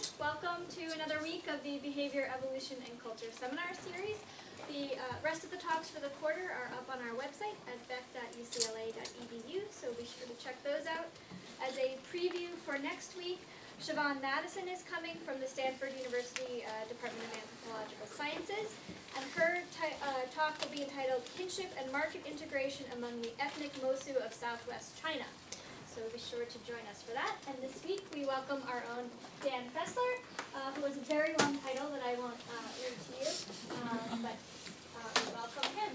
Welcome to another week of the Behavior, Evolution, and Culture Seminar Series. The rest of the talks for the quarter are up on our website at bec.ucla.edu, so be sure to check those out. As a preview for next week, Siobhan Madison is coming from the Stanford University Department of Anthropological Sciences, and her talk will be entitled Kinship and Market Integration Among the Ethnic Mosu of Southwest China. So be sure to join us for that. And this week we welcome our own Dan Fessler, who has a very long title that I won't read to you, but we welcome him.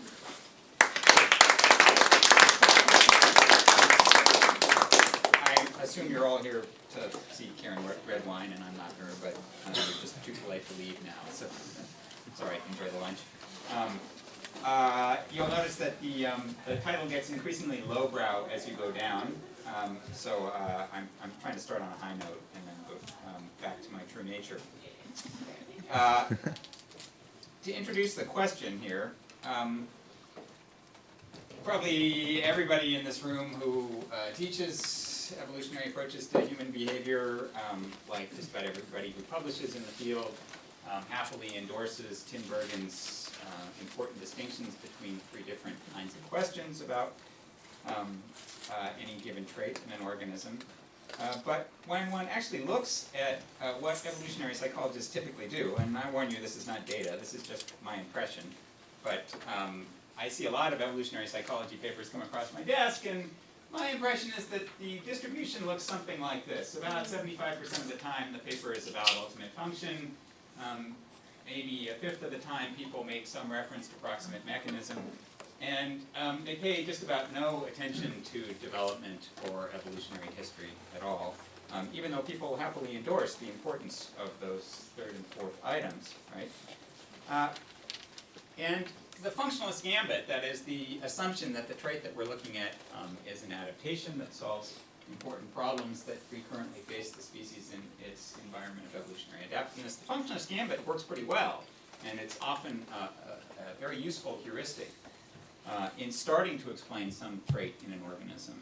I assume you're all here to see Karen Redwine, and I'm not her, but we're just too polite to leave now. So it's all right, enjoy the lunch. You'll notice that the title gets increasingly lowbrow as you go down. So I'm trying to start on a high note and then go back to my true nature. To introduce the question here, probably everybody in this room who teaches evolutionary approaches to human behavior, like just about everybody who publishes in the field, happily endorses Tinbergen's important distinctions between three different kinds of questions about any given trait in an organism. But when one actually looks at what evolutionary psychologists typically do, and I warn you, this is not data, this is just my impression, but I see a lot of evolutionary psychology papers come across my desk, and my impression is that the distribution looks something like this. About 75% of the time the paper is about ultimate function. Maybe a fifth of the time people make some reference to proximate mechanism. And they pay just about no attention to development or evolutionary history at all, even though people happily endorse the importance of those third and fourth items, right? And the functionalist gambit, that is the assumption that the trait that we're looking at is an adaptation that solves important problems that recurrently face the species in its environment of evolutionary adaptiveness. The functionalist gambit works pretty well, and it's often a very useful heuristic in starting to explain some trait in an organism.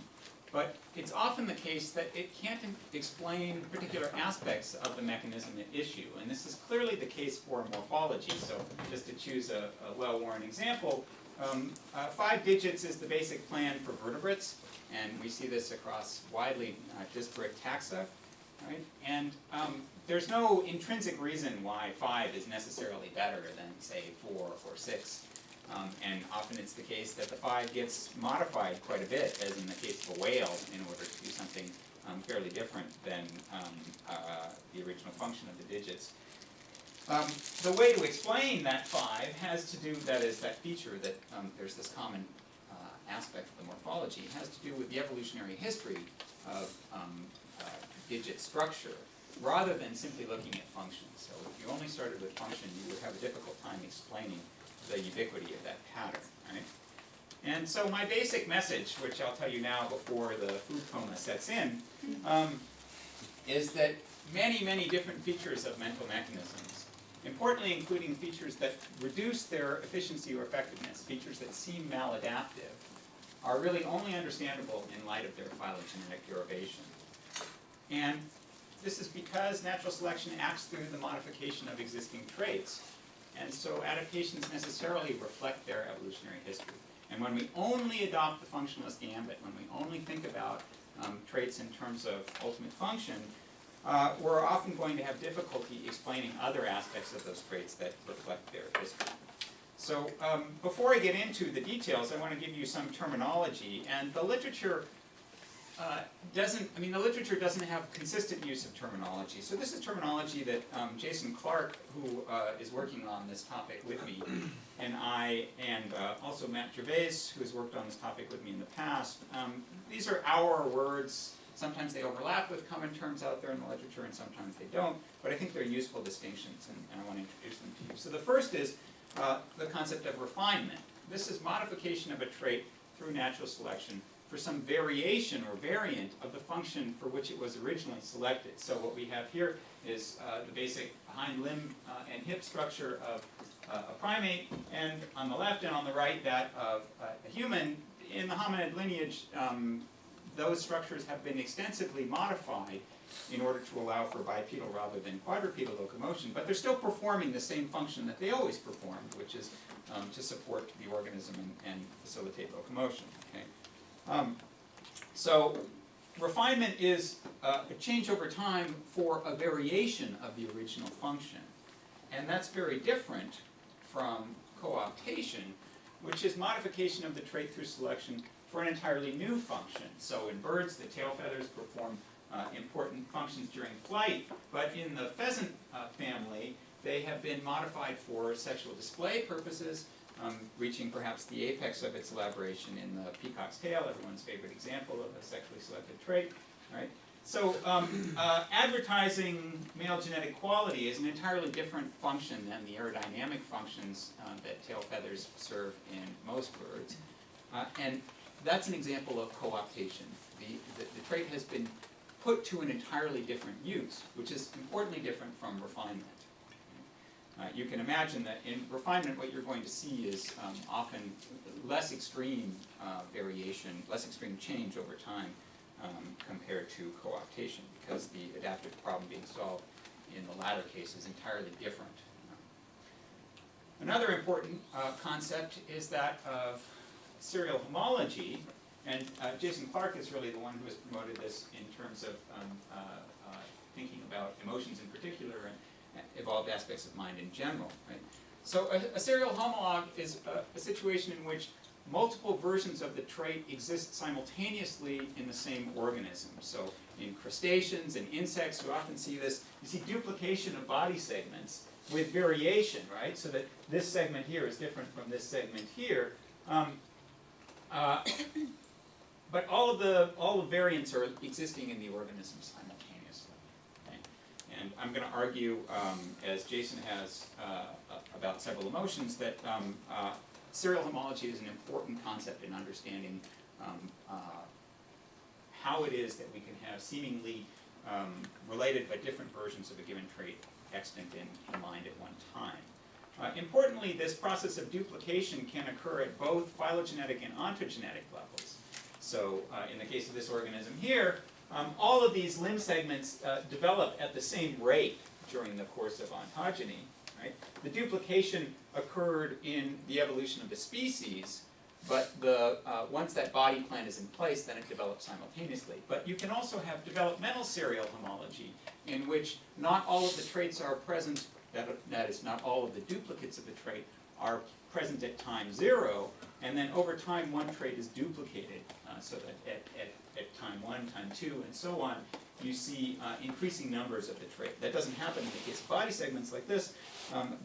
But it's often the case that it can't explain particular aspects of the mechanism at issue. And this is clearly the case for morphology. So just to choose a well-worn example, 5 digits is the basic plan for vertebrates. And we see this across widely disparate taxa. Right? And there's no intrinsic reason why 5 is necessarily better than, say, 4 or 6. And often it's the case that the 5 gets modified quite a bit, as in the case of a whale, in order to do something fairly different than the original function of the digits. The way to explain that 5 has to do, that is, that feature that there's this common aspect of the morphology, has to do with the evolutionary history of digit structure, rather than simply looking at function. So if you only started with function, you would have a difficult time explaining the ubiquity of that pattern, right? And so my basic message, which I'll tell you now before the food coma sets in, is that many, many different features of mental mechanisms, importantly including features that reduce their efficiency or effectiveness, features that seem maladaptive, are really only understandable in light of their phylogenetic derivation. And this is because natural selection acts through the modification of existing traits. And so adaptations necessarily reflect their evolutionary history. And when we only adopt the functionalist gambit, when we only think about traits in terms of ultimate function, we're often going to have difficulty explaining other aspects of those traits that reflect their history. So before I get into the details, I want to give you some terminology. And the literature doesn't have consistent use of terminology. So this is terminology that Jason Clark, who is working on this topic with me, and I, and also Matt Gervais, who has worked on this topic with me in the past. These are our words. Sometimes they overlap with common terms out there in the literature, and sometimes they don't. But I think they're useful distinctions, and I want to introduce them to you. So the first is the concept of refinement. This is modification of a trait through natural selection for some variation or variant of the function for which it was originally selected. So what we have here is the basic hind limb and hip structure of a primate, and on the left and on the right that of a human. In the hominid lineage, those structures have been extensively modified in order to allow for bipedal rather than quadrupedal locomotion, but they're still performing the same function that they always performed, which is to support the organism and facilitate locomotion. Okay? So refinement is a change over time for a variation of the original function. And that's very different from co-optation, which is modification of the trait through selection for an entirely new function. So in birds, the tail feathers perform important functions during flight, but in the pheasant family, they have been modified for sexual display purposes, reaching perhaps the apex of its elaboration in the peacock's tail, everyone's favorite example of a sexually selected trait. Right? So advertising male genetic quality is an entirely different function than the aerodynamic functions that tail feathers serve in most birds. And that's an example of co-optation. The trait has been put to an entirely different use, which is importantly different from refinement. You can imagine that in refinement what you're going to see is often less extreme variation, less extreme change over time compared to co-optation, because the adaptive problem being solved in the latter case is entirely different. Another important concept is that of serial homology, and Jason Clark is really the one who has promoted this in terms of thinking about emotions in particular and evolved aspects of mind in general. Right? So a serial homologue is a situation in which multiple versions of the trait exist simultaneously in the same organism. So in crustaceans and insects, you often see this. You see duplication of body segments with variation, right? So that this segment here is different from this segment here. But all of the variants are existing in the organism simultaneously. Okay? And I'm going to argue, as Jason has, about several emotions, that serial homology is an important concept in understanding how it is that we can have seemingly related but different versions of a given trait extant in the mind at one time. Importantly, this process of duplication can occur at both phylogenetic and ontogenetic levels. So in the case of this organism here, all of these limb segments develop at the same rate during the course of ontogeny. Right? The duplication occurred in the evolution of the species, but once that body plan is in place, then it develops simultaneously. But you can also have developmental serial homology, in which not all of the traits are present, that is, not all of the duplicates of the trait are present at time 0, and then over time one trait is duplicated, so that at time 1, time 2, and so on, you see increasing numbers of the trait. That doesn't happen in the case of body segments like this,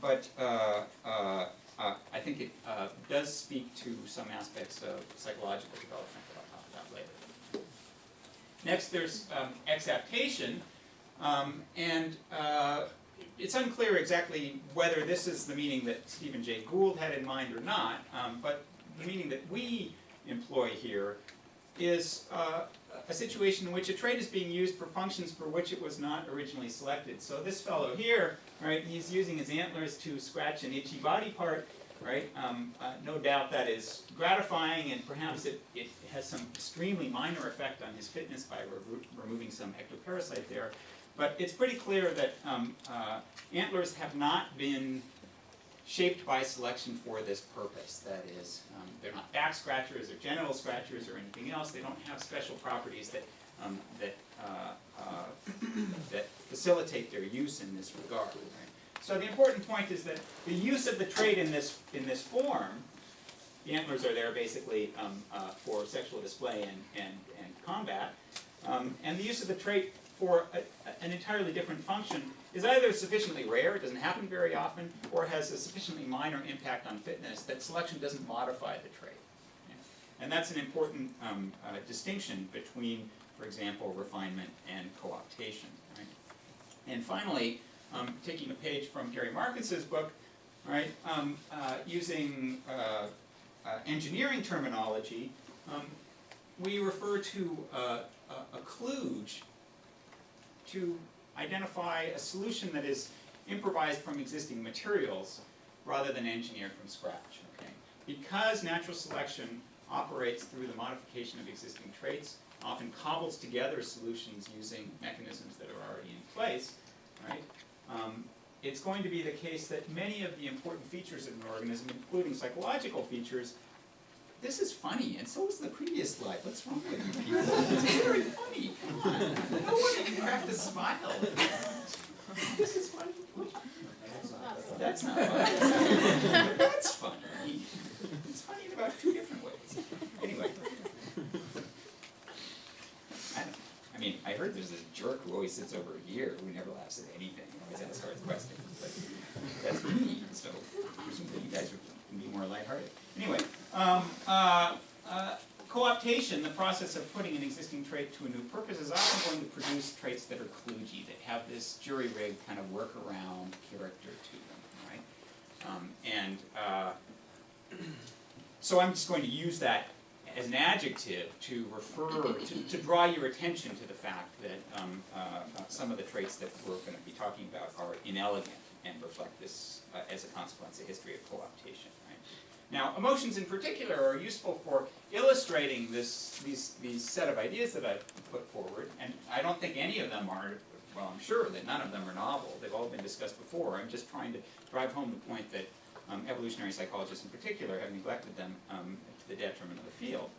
but I think it does speak to some aspects of psychological development that I'll talk about later. Next, there's exaptation, and it's unclear exactly whether this is the meaning that Stephen Jay Gould had in mind or not, but the meaning that we employ here is a situation in which a trait is being used for functions for which it was not originally selected. So this fellow here, right, he's using his antlers to scratch an itchy body part, right? No doubt that is gratifying, and perhaps it has some extremely minor effect on his fitness by removing some ectoparasite there. But it's pretty clear that antlers have not been shaped by selection for this purpose. That is, they're not back scratchers or genital scratchers or anything else. They don't have special properties that that facilitate their use in this regard. Right? So the important point is that the use of the trait in this form, the antlers are there basically for sexual display and combat, and the use of the trait for an entirely different function is either sufficiently rare, it doesn't happen very often, or has a sufficiently minor impact on fitness that selection doesn't modify the trait. Okay? And that's an important distinction between, for example, refinement and co-optation. Right? And finally, taking a page from Gary Marcus's book, right, using engineering terminology, we refer to a kludge to identify a solution that is improvised from existing materials rather than engineered from scratch. Okay? Because natural selection operates through the modification of existing traits, often cobbles together solutions using mechanisms that are already in place, right? It's going to be the case that many of the important features of an organism, including psychological features, this is funny, and so was the previous slide. What's wrong with you people? It's very funny. Come on. No one can crack a smile. This is funny. That's not funny. That's funny. It's funny in about 2 different ways. Anyway. I mean, I heard there's this jerk who always sits over here who never laughs at anything. Always asks hard questions. But that's me, so presumably you guys would be more lighthearted. Anyway, co-optation, the process of putting an existing trait to a new purpose, is often going to produce traits that are kludgy, that have this jury-rigged kind of workaround character to them, right? So I'm just going to use that as an adjective to refer, to draw your attention to the fact that some of the traits that we're going to be talking about are inelegant and reflect this as a consequence, a history of co-optation. Right? Now, emotions in particular are useful for illustrating these set of ideas that I've put forward, and I don't think any of them are, well, I'm sure that none of them are novel. They've all been discussed before. I'm just trying to drive home the point that evolutionary psychologists in particular have neglected them to the detriment of the field.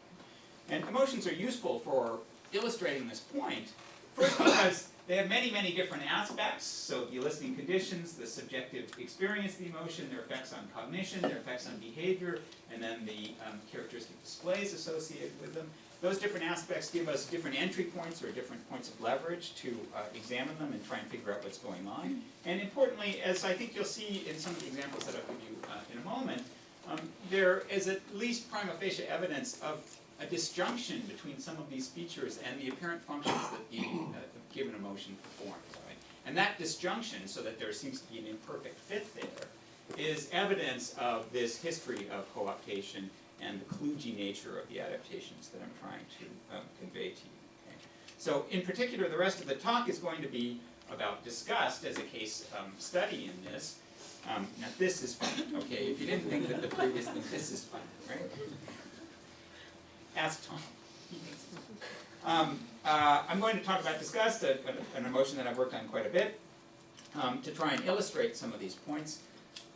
And emotions are useful for illustrating this point, first because they have many, many different aspects. So the eliciting conditions, the subjective experience of the emotion, their effects on cognition, their effects on behavior, and then the characteristic displays associated with them. Those different aspects give us different entry points or different points of leverage to examine them and try and figure out what's going on. And importantly, as I think you'll see in some of the examples that I'll give you in a moment, there is at least prima facie evidence of a disjunction between some of these features and the apparent functions that the given emotion performs. Right? And that disjunction, so that there seems to be an imperfect fit there, is evidence of this history of co-optation and the kludgy nature of the adaptations that I'm trying to convey to you. Okay? So in particular, the rest of the talk is going to be about disgust as a case study in this. Now this is fun, okay? If you didn't think that the previous thing, this is fun, right? Ask Tom. He thinks it's fun. I'm going to talk about disgust, an emotion that I've worked on quite a bit, to try and illustrate some of these points.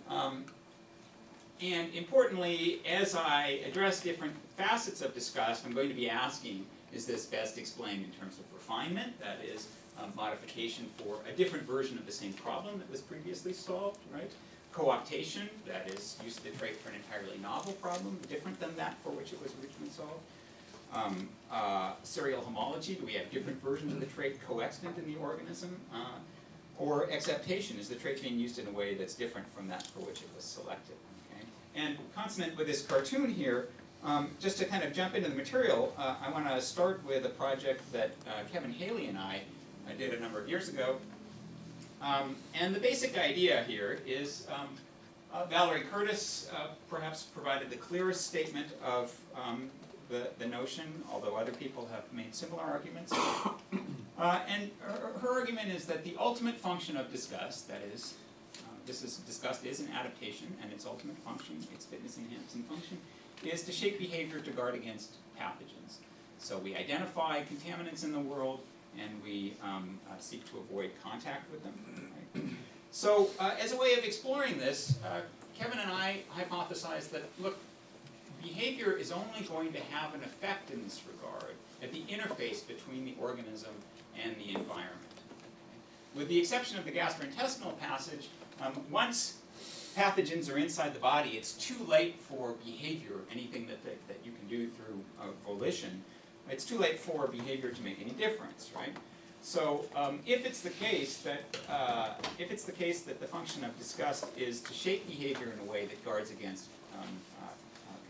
And importantly, as I address different facets of disgust, I'm going to be asking, is this best explained in terms of refinement, that is, modification for a different version of the same problem that was previously solved, right? Co-optation, that is, use of the trait for an entirely novel problem, different than that for which it was originally solved. Serial homology, do we have different versions of the trait coexistent in the organism? Or acceptation, is the trait being used in a way that's different from that for which it was selected? Okay? And consonant with this cartoon here, just to kind of jump into the material, I want to start with a project that Kevin Haley and I did a number of years ago. And the basic idea here is Valerie Curtis perhaps provided the clearest statement of the notion, although other people have made similar arguments. And her argument is that the ultimate function of disgust, that is, disgust is an adaptation, and its ultimate function, its fitness-enhancing function, is to shape behavior to guard against pathogens. So we identify contaminants in the world, and we seek to avoid contact with them. Right? So as a way of exploring this, Kevin and I hypothesized that, look, behavior is only going to have an effect in this regard at the interface between the organism and the environment. With the exception of the gastrointestinal passage, once pathogens are inside the body, it's too late for behavior, anything that you can do through volition, it's too late for behavior to make any difference, right? So if it's the case that the function of disgust is to shape behavior in a way that guards against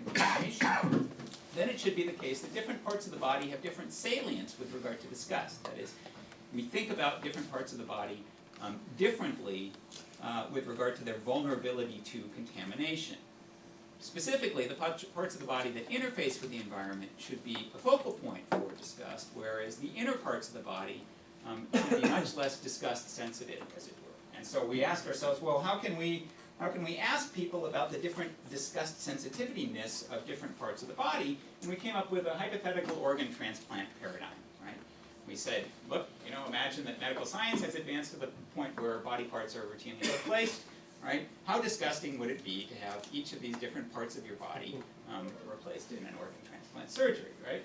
contamination, then it should be the case that different parts of the body have different salience with regard to disgust. That is, we think about different parts of the body differently with regard to their vulnerability to contamination. Specifically, the parts of the body that interface with the environment should be a focal point for disgust, whereas the inner parts of the body should be much less disgust sensitive, as it were. And so we asked ourselves, well, how can we how can we ask people about the different disgust sensitiveness of different parts of the body? And we came up with a hypothetical organ transplant paradigm, right? We said, look, imagine that medical science has advanced to the point where body parts are routinely replaced, right? How disgusting would it be to have each of these different parts of your body replaced in an organ transplant surgery, right?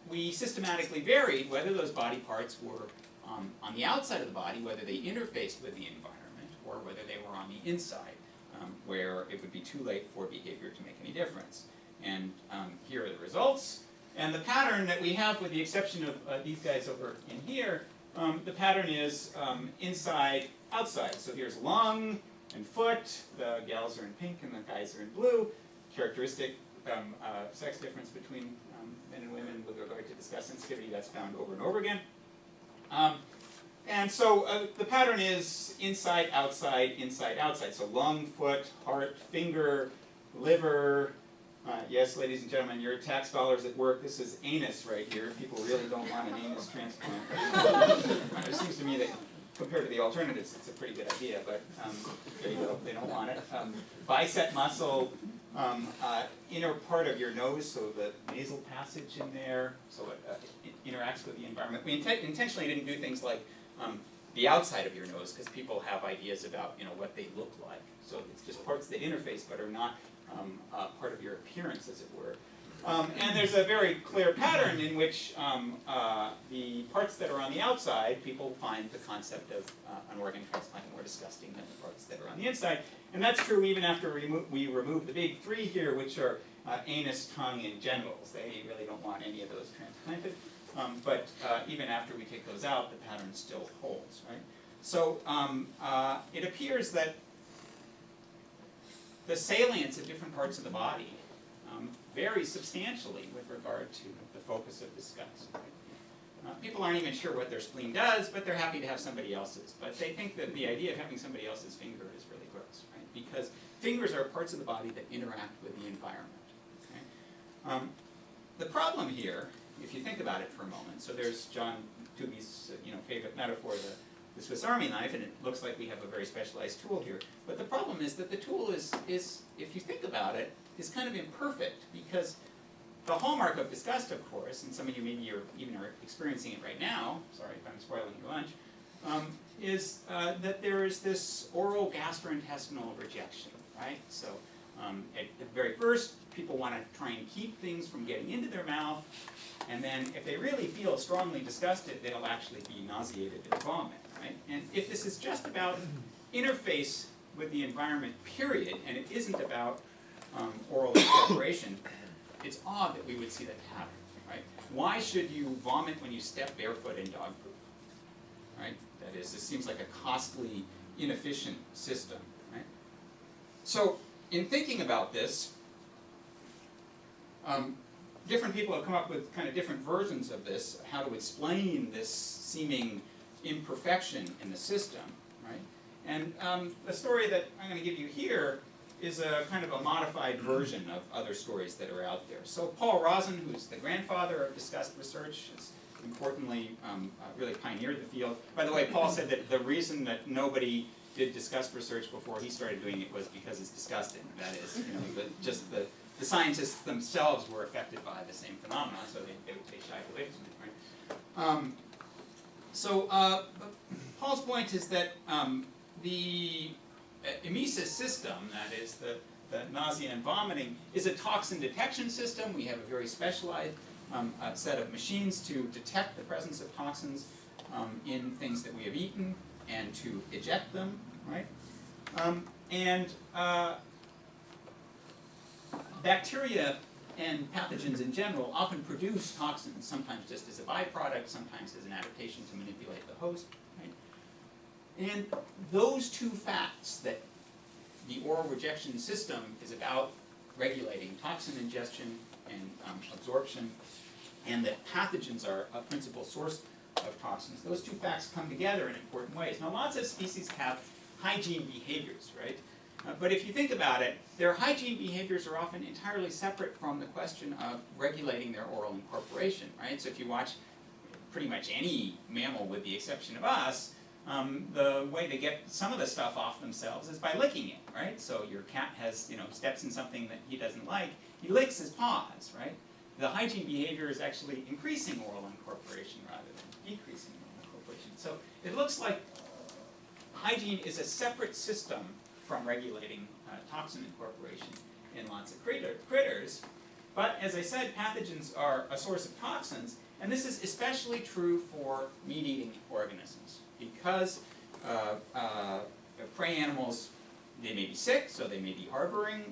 We systematically varied whether those body parts were on the outside of the body, whether they interfaced with the environment, or whether they were on the inside, where it would be too late for behavior to make any difference. And here are the results. And the pattern that we have, with the exception of these guys over in here, the pattern is inside, outside. So here's lung and foot. The gals are in pink and the guys are in blue. Characteristic sex difference between men and women with regard to disgust sensitivity, that's found over and over again. And so the pattern is inside, outside, inside, outside. So lung, foot, heart, finger, liver. Yes, ladies and gentlemen, your tax dollars at work. This is anus right here. People really don't want an anus transplant. It seems to me that compared to the alternatives, it's a pretty good idea, but there you go, they don't want it. Bicep muscle, inner part of your nose, so the nasal passage in there, so it interacts with the environment. We intentionally didn't do things like the outside of your nose, because people have ideas about what they look like. So it's just parts that interface but are not part of your appearance, as it were. And there's a very clear pattern in which the parts that are on the outside, people find the concept of an organ transplant more disgusting than the parts that are on the inside. And that's true even after we remove the big three here, which are anus, tongue, and genitals. They really don't want any of those transplanted. But even after we take those out, the pattern still holds, right? So it appears that the salience of different parts of the body varies substantially with regard to the focus of disgust. Right? People aren't even sure what their spleen does, but they're happy to have somebody else's. But they think that the idea of having somebody else's finger is really gross, right? Because fingers are parts of the body that interact with the environment. Okay? The problem here, if you think about it for a moment, so there's John Tooby's favorite metaphor, the Swiss Army knife, and it looks like we have a very specialized tool here. But the problem is that the tool is if you think about it, is kind of imperfect, because the hallmark of disgust, of course, and some of you maybe even are experiencing it right now, sorry if I'm spoiling your lunch, is that there is this oral gastrointestinal rejection, right? So at the very first, people want to try and keep things from getting into their mouth, and then if they really feel strongly disgusted, they'll actually be nauseated and vomit, right? And if this is just about interface with the environment, period, and it isn't about oral incorporation, it's odd that we would see that pattern, right? Why should you vomit when you step barefoot in dog poop, right? That is, this seems like a costly, inefficient system, right? So, in thinking about this, different people have come up with kind of different versions of this, how to explain this seeming imperfection in the system, right? And the story that I'm going to give you here is a kind of a modified version of other stories that are out there. So Paul Rosen, who's the grandfather of disgust research, has importantly really pioneered the field. By the way, Paul said that the reason that nobody did disgust research before he started doing it was because it's disgusting. That is, the scientists themselves were affected by the same phenomenon, so they shied away from it, right? Paul's point is that the emesis system, that is the nausea and vomiting, is a toxin detection system. We have a very specialized set of machines to detect the presence of toxins in things that we have eaten and to eject them, right? Bacteria and pathogens in general often produce toxins, sometimes just as a byproduct, sometimes as an adaptation to manipulate the host, right? And those two facts, that the oral rejection system is about regulating toxin ingestion and absorption, and that pathogens are a principal source of toxins, those two facts come together in important ways. Now, lots of species have hygiene behaviors, right? But if you think about it, their hygiene behaviors are often entirely separate from the question of regulating their oral incorporation, right? So if you watch pretty much any mammal with the exception of us, the way to get some of the stuff off themselves is by licking it, right? So your cat has, steps in something that he doesn't like, he licks his paws, right? The hygiene behavior is actually increasing oral incorporation rather than decreasing oral incorporation. So it looks like hygiene is a separate system from regulating toxin incorporation in lots of critters. But as I said, pathogens are a source of toxins, and this is especially true for meat-eating organisms because prey animals, they may be sick, so they may be harboring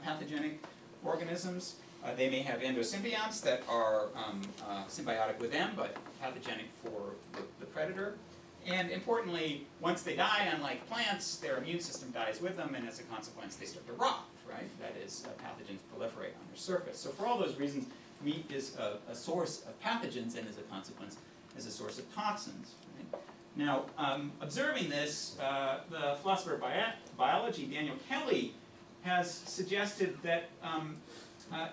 pathogenic organisms. They may have endosymbionts that are symbiotic with them, but pathogenic for the predator. And importantly, once they die, unlike plants, their immune system dies with them, and as a consequence, they start to rot, right? That is, pathogens proliferate on their surface. So for all those reasons, meat is a source of pathogens, and as a consequence, is a source of toxins. Right? Now, observing this, the philosopher of biology, Daniel Kelly, has suggested that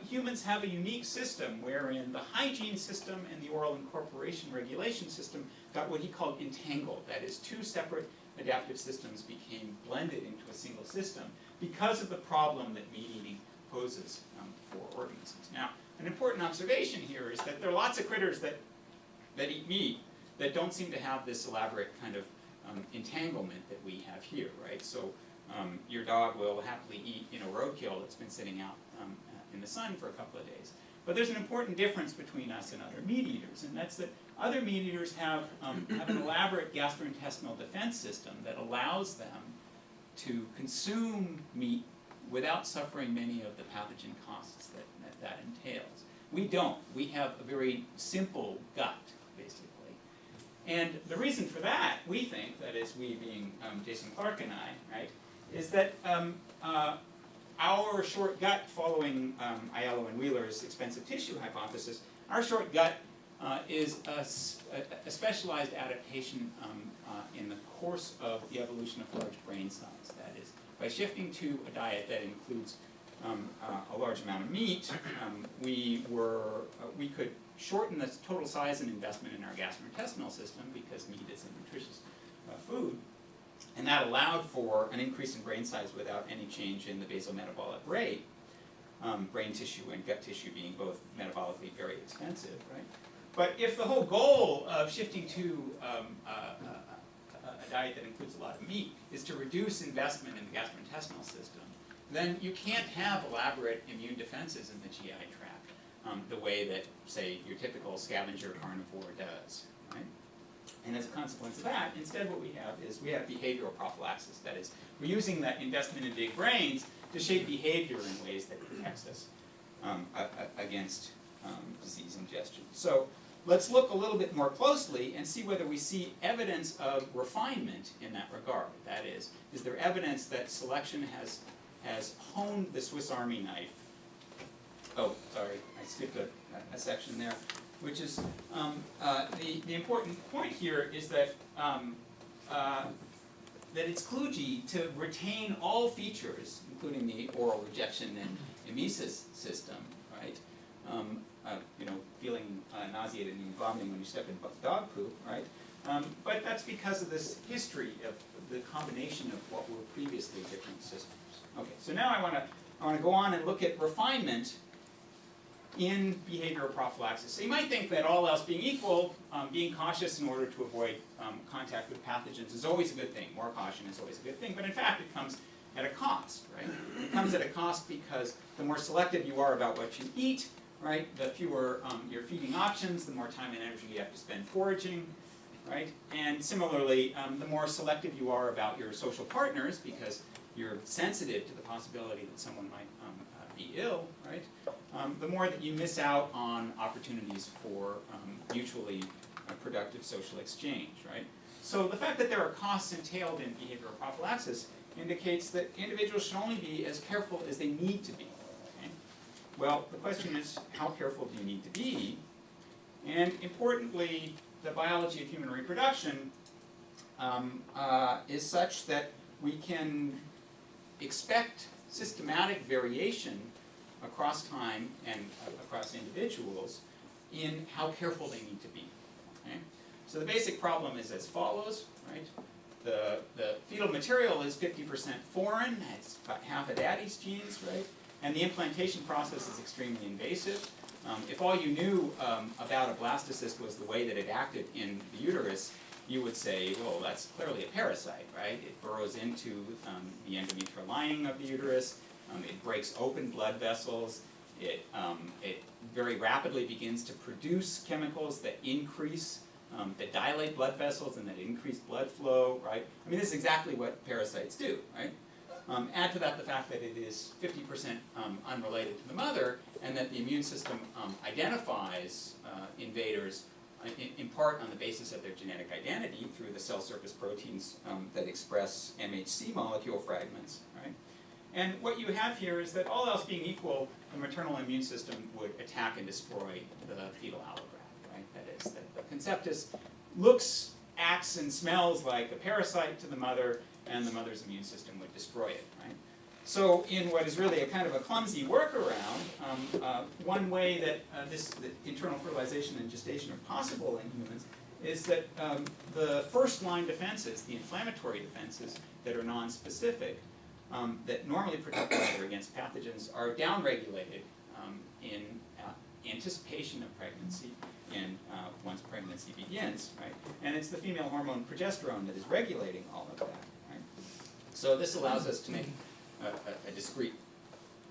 humans have a unique system wherein the hygiene system and the oral incorporation regulation system got what he called entangled. That is, two separate adaptive systems became blended into a single system because of the problem that meat eating poses for organisms. Now, an important observation here is that there are lots of critters that eat meat that don't seem to have this elaborate kind of entanglement that we have here, right? So your dog will happily eat, roadkill that's been sitting out in the sun for a couple of days. But there's an important difference between us and other meat eaters, and that's that other meat eaters have an elaborate gastrointestinal defense system that allows them to consume meat without suffering many of the pathogen costs that entails. We don't. We have a very simple gut, basically. And the reason for that, we think, that is we being Jason Clark and I, right, is that our short gut, following Aiello and Wheeler's expensive tissue hypothesis, our short gut is a specialized adaptation in the course of the evolution of large brain size. That is, by shifting to a diet that includes a large amount of meat, we could shorten the total size and investment in our gastrointestinal system because meat is a nutritious food. And that allowed for an increase in brain size without any change in the basal metabolic rate. Brain tissue and gut tissue being both metabolically very expensive, right? But if the whole goal of shifting to a diet that includes a lot of meat is to reduce investment in the gastrointestinal system, then you can't have elaborate immune defenses in the GI tract the way that, say, your typical scavenger carnivore does, right? And as a consequence of that, instead what we have is we have behavioral prophylaxis. That is, we're using that investment in big brains to shape behavior in ways that protects us against disease ingestion. So let's look a little bit more closely and see whether we see evidence of refinement in that regard. That is there evidence that selection has honed the Swiss Army knife? Oh, sorry, I skipped a section there. Which is, the important point here is that that it's kludgy to retain all features, including the oral rejection and emesis system, right? Feeling nauseated and vomiting when you step in dog poop, right? But that's because of this history of the combination of what were previously different systems. Okay, so now I want to go on and look at refinement in behavioral prophylaxis. So you might think that all else being equal, being cautious in order to avoid contact with pathogens is always a good thing. More caution is always a good thing, but in fact it comes at a cost, right? It comes at a cost because the more selective you are about what you eat, right, the fewer your feeding options, the more time and energy you have to spend foraging, right? And similarly, the more selective you are about your social partners because you're sensitive to the possibility that someone might be ill, right? The more that you miss out on opportunities for mutually productive social exchange, right? So the fact that there are costs entailed in behavioral prophylaxis indicates that individuals should only be as careful as they need to be. Okay? Well, the question is, how careful do you need to be? And importantly, the biology of human reproduction is such that we can expect systematic variation across time and across individuals in how careful they need to be. Okay? So the basic problem is as follows, right? The fetal material is 50% foreign, it's about half of daddy's genes, right? And the implantation process is extremely invasive. If all you knew about a blastocyst was the way that it acted in the uterus, you would say, well, that's clearly a parasite, right? It burrows into the endometrial lining of the uterus, it breaks open blood vessels, it very rapidly begins to produce chemicals that increase, that dilate blood vessels and that increase blood flow, right? I mean, this is exactly what parasites do, right? Add to that the fact that it is 50% unrelated to the mother, and that the immune system identifies invaders in part on the basis of their genetic identity through the cell surface proteins that express MHC molecule fragments, right? And what you have here is that all else being equal, the maternal immune system would attack and destroy the fetal allograft, right? That is, that the conceptus looks, acts, and smells like a parasite to the mother, and the mother's immune system would destroy it, right? So in what is really a kind of a clumsy workaround, one way that that internal fertilization and gestation are possible in humans is that the first line defenses, the inflammatory defenses that are non-specific, that normally protect the mother against pathogens, are downregulated in anticipation of pregnancy and once pregnancy begins, right? And it's the female hormone progesterone that is regulating all of that, right? So this allows us to make a discrete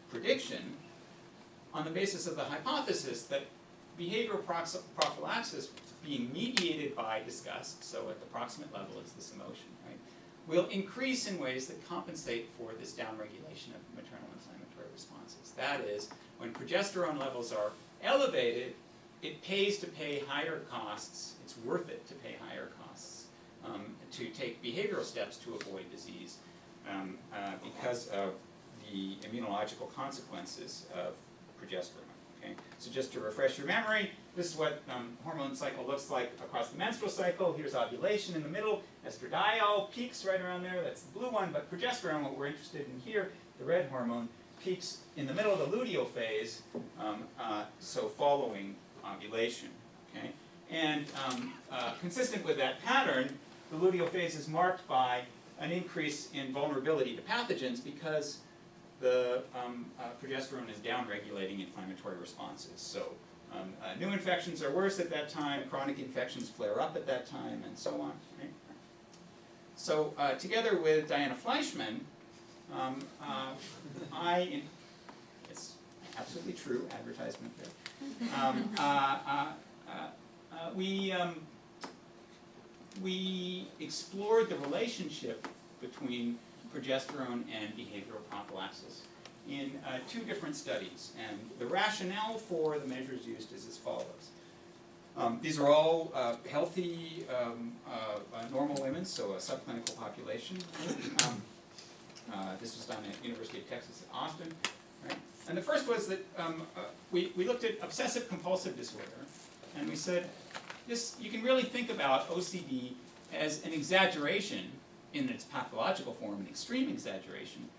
prediction on the basis of the hypothesis that behavioral prophylaxis being mediated by disgust, so at the proximate level is this emotion, right, will increase in ways that compensate for this downregulation of maternal inflammatory responses. That is, when progesterone levels are elevated, it pays to pay higher costs, it's worth it to pay higher costs to take behavioral steps to avoid disease because of the immunological consequences of progesterone. Okay? So just to refresh your memory, this is what hormone cycle looks like across the menstrual cycle. Here's ovulation in the middle. Estradiol peaks right around there. That's the blue one. But progesterone, what we're interested in here, the red hormone, peaks in the middle of the luteal phase, so following ovulation. Okay? And consistent with that pattern, the luteal phase is marked by an increase in vulnerability to pathogens because the progesterone is downregulating inflammatory responses. So new infections are worse at that time, chronic infections flare up at that time, and so on. Right? So together with Diana Fleischman, it's absolutely true, advertisement there. We explored the relationship between progesterone and behavioral prophylaxis in two different studies, and the rationale for the measures used is as follows. These are all healthy, normal women, so a subclinical population. This was done at University of Texas at Austin. Right? And the first was that we looked at obsessive compulsive disorder, and we said, you can really think about OCD as an exaggeration in its pathological form, an extreme exaggeration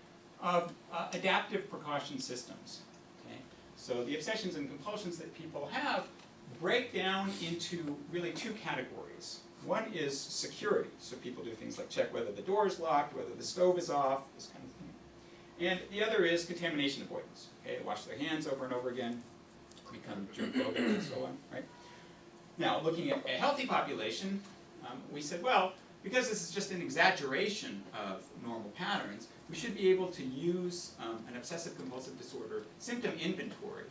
of adaptive precaution systems. Okay? So the obsessions and compulsions that people have break down into really two categories. One is security, so people do things like check whether the door is locked, whether the stove is off, this kind of thing. And the other is contamination avoidance. Okay, they wash their hands over and over again, become germphobic and so on, right? Now, looking at a healthy population, we said, well, because this is just an exaggeration of normal patterns, we should be able to use an obsessive-compulsive disorder symptom inventory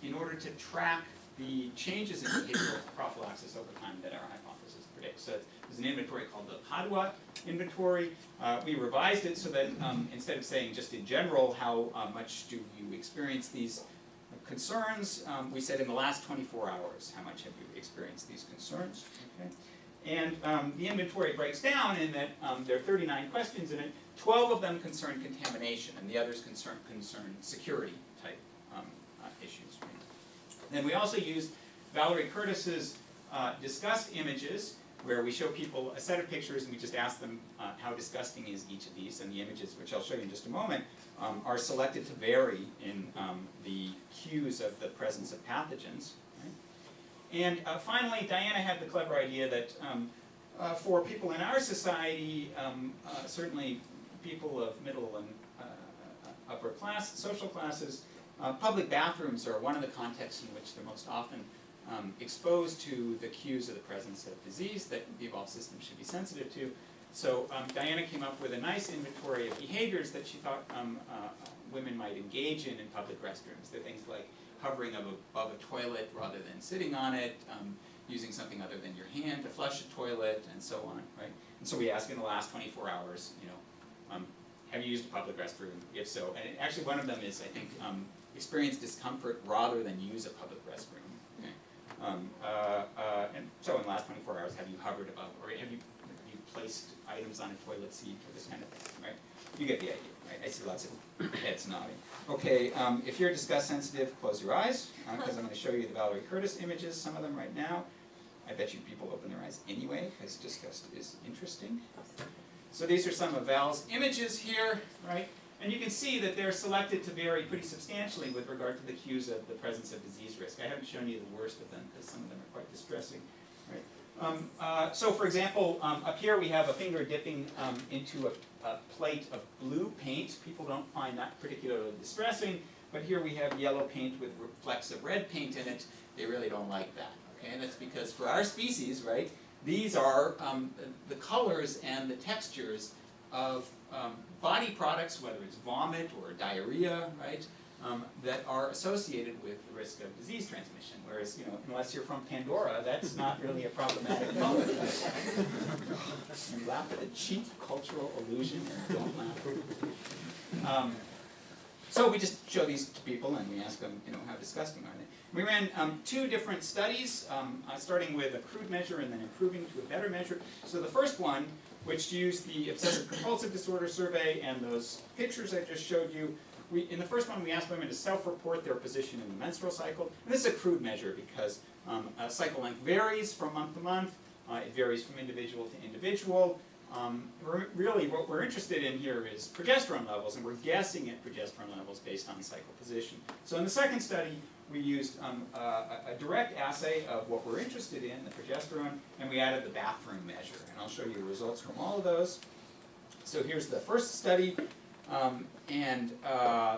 in order to track the changes in behavioral prophylaxis over time that our hypothesis predicts. So there's an inventory called the Padua inventory. We revised it so that instead of saying just in general how much do you experience these concerns, we said in the last 24 hours, how much have you experienced these concerns? Okay? And the inventory breaks down in that there are 39 questions in it. 12 of them concern contamination, and the others concern security type issues. Right? Then we also used Valerie Curtis's disgust images, where we show people a set of pictures and we just ask them how disgusting is each of these, and the images, which I'll show you in just a moment, are selected to vary in the cues of the presence of pathogens. Right? And finally, Diana had the clever idea that for people in our society, certainly people of middle and upper class, social classes, public bathrooms are one of the contexts in which they're most often exposed to the cues of the presence of disease that the evolved system should be sensitive to. So Diana came up with a nice inventory of behaviors that she thought women might engage in public restrooms. They're things like hovering above a toilet rather than sitting on it, using something other than your hand to flush a toilet, and so on, right? And so we ask in the last 24 hours, have you used a public restroom? If so, and actually one of them is, I think, experience discomfort rather than use a public restroom. Okay? And so in the last 24 hours, have you hovered above, or have you placed items on a toilet seat, or this kind of thing, right? You get the idea, right? I see lots of heads nodding. Okay, if you're disgust sensitive, close your eyes, because I'm going to show you the Valerie Curtis images, some of them right now. I bet you people open their eyes anyway, because disgust is interesting. So these are some of Val's images here, right? And you can see that they're selected to vary pretty substantially with regard to the cues of the presence of disease risk. I haven't shown you the worst of them, because some of them are quite distressing, right? So for example, up here we have a finger dipping into a plate of blue paint. People don't find that particularly distressing, but here we have yellow paint with flecks of red paint in it. They really don't like that, okay? And that's because for our species, right, these are the colors and the textures of body products, whether it's vomit or diarrhea, right, that are associated with the risk of disease transmission. Whereas, unless you're from Pandora, that's not really a problematic color. You laugh at a cheap cultural illusion, or don't laugh. So we just show these to people and we ask them, how disgusting are they? We ran 2 different studies, starting with a crude measure and then improving to a better measure. So the first one, which used the obsessive compulsive disorder survey and those pictures I just showed you, in the first one we asked women to self-report their position in the menstrual cycle. And this is a crude measure because cycle length varies from month to month. It varies from individual to individual. Really what we're interested in here is progesterone levels, and we're guessing at progesterone levels based on cycle position. So in the second study, we used a direct assay of what we're interested in, the progesterone, and we added the bathroom measure. And I'll show you the results from all of those. So here's the first study, and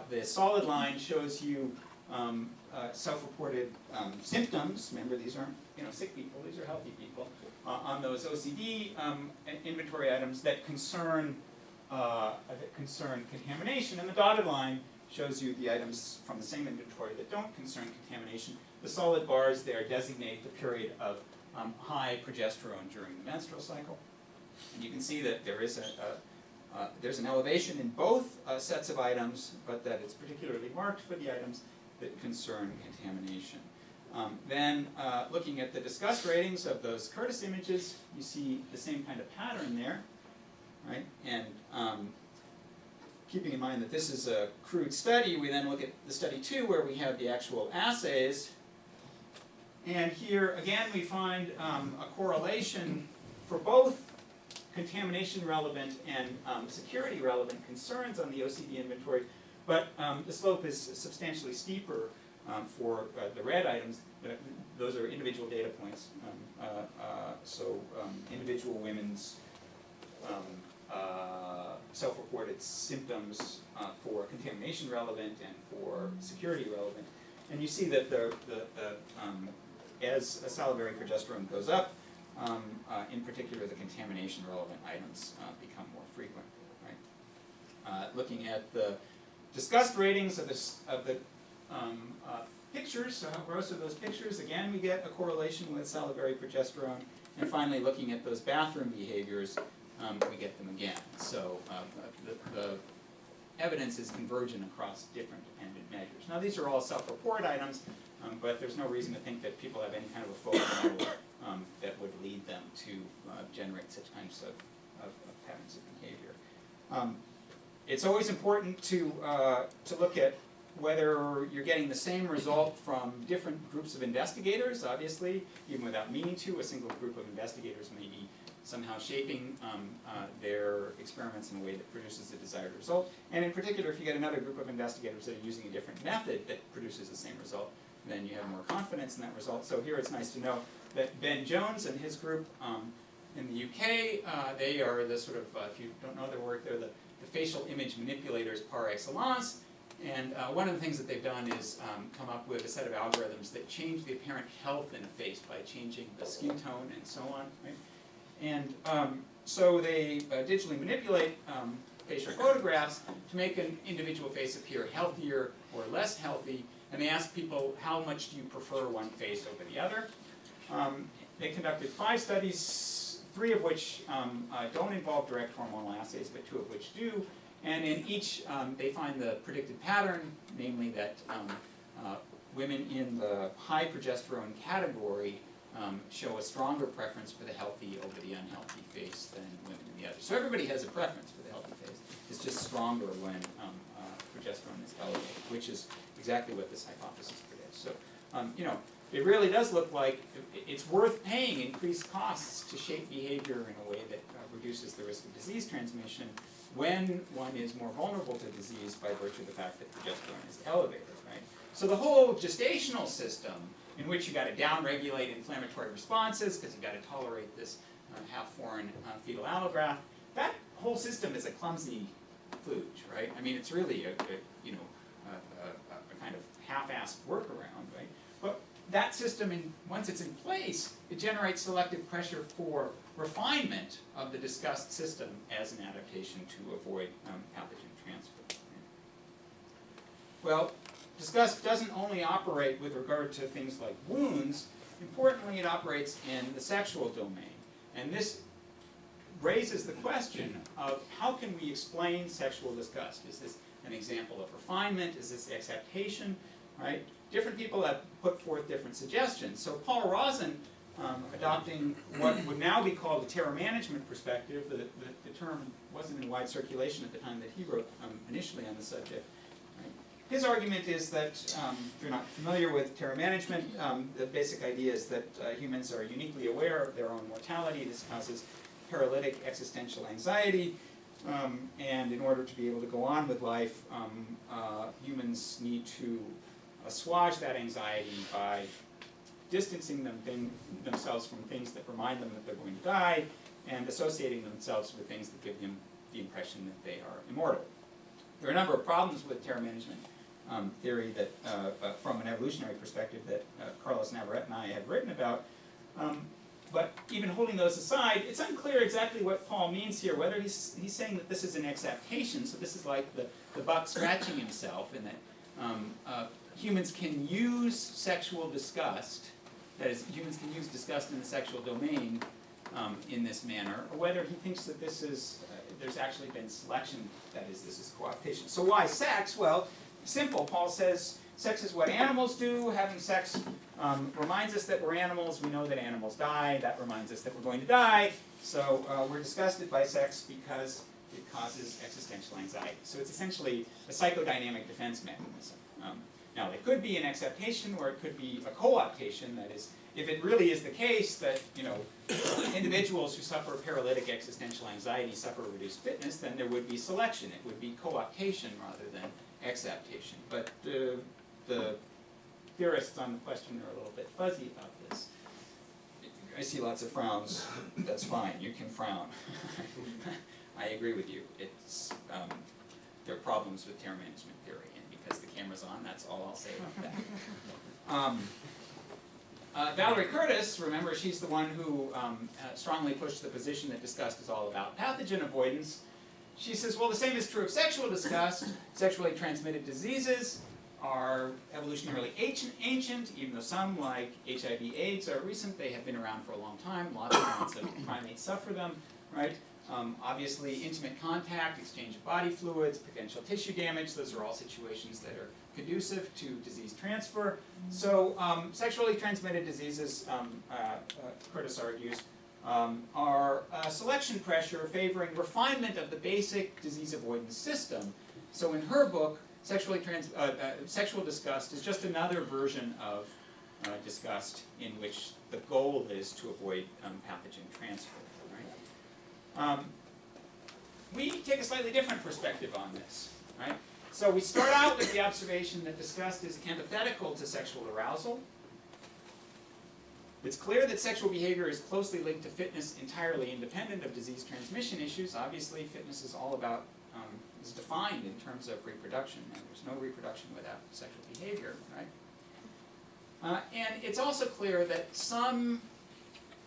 the solid line shows you self-reported symptoms. Remember, these aren't sick people, these are healthy people. On those OCD inventory items that concern contamination, and the dotted line shows you the items from the same inventory that don't concern contamination. The solid bars there designate the period of high progesterone during the menstrual cycle, and you can see that there is there's an elevation in both sets of items, but that it's particularly marked for the items that concern contamination. Then looking at the disgust ratings of those Curtis images, you see the same kind of pattern there, right? And keeping in mind that this is a crude study, we then look at the study 2 where we have the actual assays. And here again we find a correlation for both contamination relevant and security relevant concerns on the OCD inventory, but the slope is substantially steeper for the red items. Those are individual data points. So individual women's self-reported symptoms for contamination relevant and for security relevant. And you see that as salivary progesterone goes up, in particular the contamination relevant items become more frequent. Right? Looking at the disgust ratings of the pictures, so how gross are those pictures? Again, we get a correlation with salivary progesterone. And finally, looking at those bathroom behaviors, we get them again. So the evidence is convergent across different dependent measures. Now, these are all self-report items, but there's no reason to think that people have any kind of a focal model that would lead them to generate such kinds of patterns of behavior. It's always important to look at whether you're getting the same result from different groups of investigators. Obviously, even without meaning to, a single group of investigators may be somehow shaping their experiments in a way that produces the desired result. And in particular, if you get another group of investigators that are using a different method that produces the same result, then you have more confidence in that result. So here it's nice to know that Ben Jones and his group in the UK, they are the sort of, if you don't know their work, they're the facial image manipulators par excellence. And one of the things that they've done is come up with a set of algorithms that change the apparent health in a face by changing the skin tone and so on. Right? And so they digitally manipulate facial photographs to make an individual face appear healthier or less healthy. And they ask people, how much do you prefer one face over the other? They conducted 5 studies, 3 of which don't involve direct hormonal assays, but 2 of which do. And in each, they find the predicted pattern, namely that women in the high progesterone category show a stronger preference for the healthy over the unhealthy face than women in the other. So everybody has a preference for the healthy face. It's just stronger when progesterone is elevated, which is exactly what this hypothesis predicts. So, you know, it really does look like it's worth paying increased costs to shape behavior in a way that reduces the risk of disease transmission when one is more vulnerable to disease by virtue of the fact that progesterone is elevated, right? So the whole gestational system, in which you got to downregulate inflammatory responses because you got to tolerate this half-foreign fetal allograft, that whole system is a clumsy kludge, right? I mean, it's really a kind of half-assed workaround, right? But that system, once it's in place, it generates selective pressure for refinement of the disgust system as an adaptation to avoid pathogen transfer. Right? Well, disgust doesn't only operate with regard to things like wounds. Importantly, it operates in the sexual domain. And this raises the question of how can we explain sexual disgust? Is this an example of refinement? Is this acceptation? Right? Different people have put forth different suggestions. So Paul Rosen, adopting what would now be called the terror management perspective, the term wasn't in wide circulation at the time that he wrote initially on the subject. Right? His argument is that, if you're not familiar with terror management, the basic idea is that humans are uniquely aware of their own mortality. This causes paralytic existential anxiety. And in order to be able to go on with life, humans need to assuage that anxiety by distancing themselves from things that remind them that they're going to die, and associating themselves with things that give them the impression that they are immortal. There are a number of problems with terror management theory that, from an evolutionary perspective, that Carlos Navarrete and I have written about. But even holding those aside, it's unclear exactly what Paul means here, whether he's saying that this is an acceptation, so this is like the buck scratching himself, and that humans can use sexual disgust, that is, humans can use disgust in the sexual domain in this manner, or whether he thinks that this is, there's actually been selection, that is, this is cooptation. So why sex? Well, simple. Paul says sex is what animals do. Having sex reminds us that we're animals. We know that animals die. That reminds us that we're going to die. So we're disgusted by sex because it causes existential anxiety. So it's essentially a psychodynamic defense mechanism. Now, it could be an acceptation, or it could be a co-optation. That is, if it really is the case that, you know, individuals who suffer paralytic existential anxiety suffer reduced fitness, then there would be selection. It would be co-optation rather than acceptation. But the theorists on the question are a little bit fuzzy about this. I see lots of frowns. That's fine. You can frown. I agree with you. It's there are problems with terror management theory, and because the camera's on, that's all I'll say about that. Valerie Curtis, remember, she's the one who strongly pushed the position that disgust is all about pathogen avoidance. She says, well, the same is true of sexual disgust. Sexually transmitted diseases are evolutionarily ancient, even though some, like HIV/AIDS, are recent. They have been around for a long time. Lots and lots of primates suffer them, right? Obviously, intimate contact, exchange of body fluids, potential tissue damage, those are all situations that are conducive to disease transfer. So sexually transmitted diseases, Curtis argues, are selection pressure favoring refinement of the basic disease avoidance system. So in her book, sexual disgust is just another version of disgust in which the goal is to avoid pathogen transfer. Right? We take a slightly different perspective on this. Right? So we start out with the observation that disgust is antithetical to sexual arousal. It's clear that sexual behavior is closely linked to fitness entirely independent of disease transmission issues. Obviously, fitness is all about, is defined in terms of reproduction, and there's no reproduction without sexual behavior, right? And it's also clear that some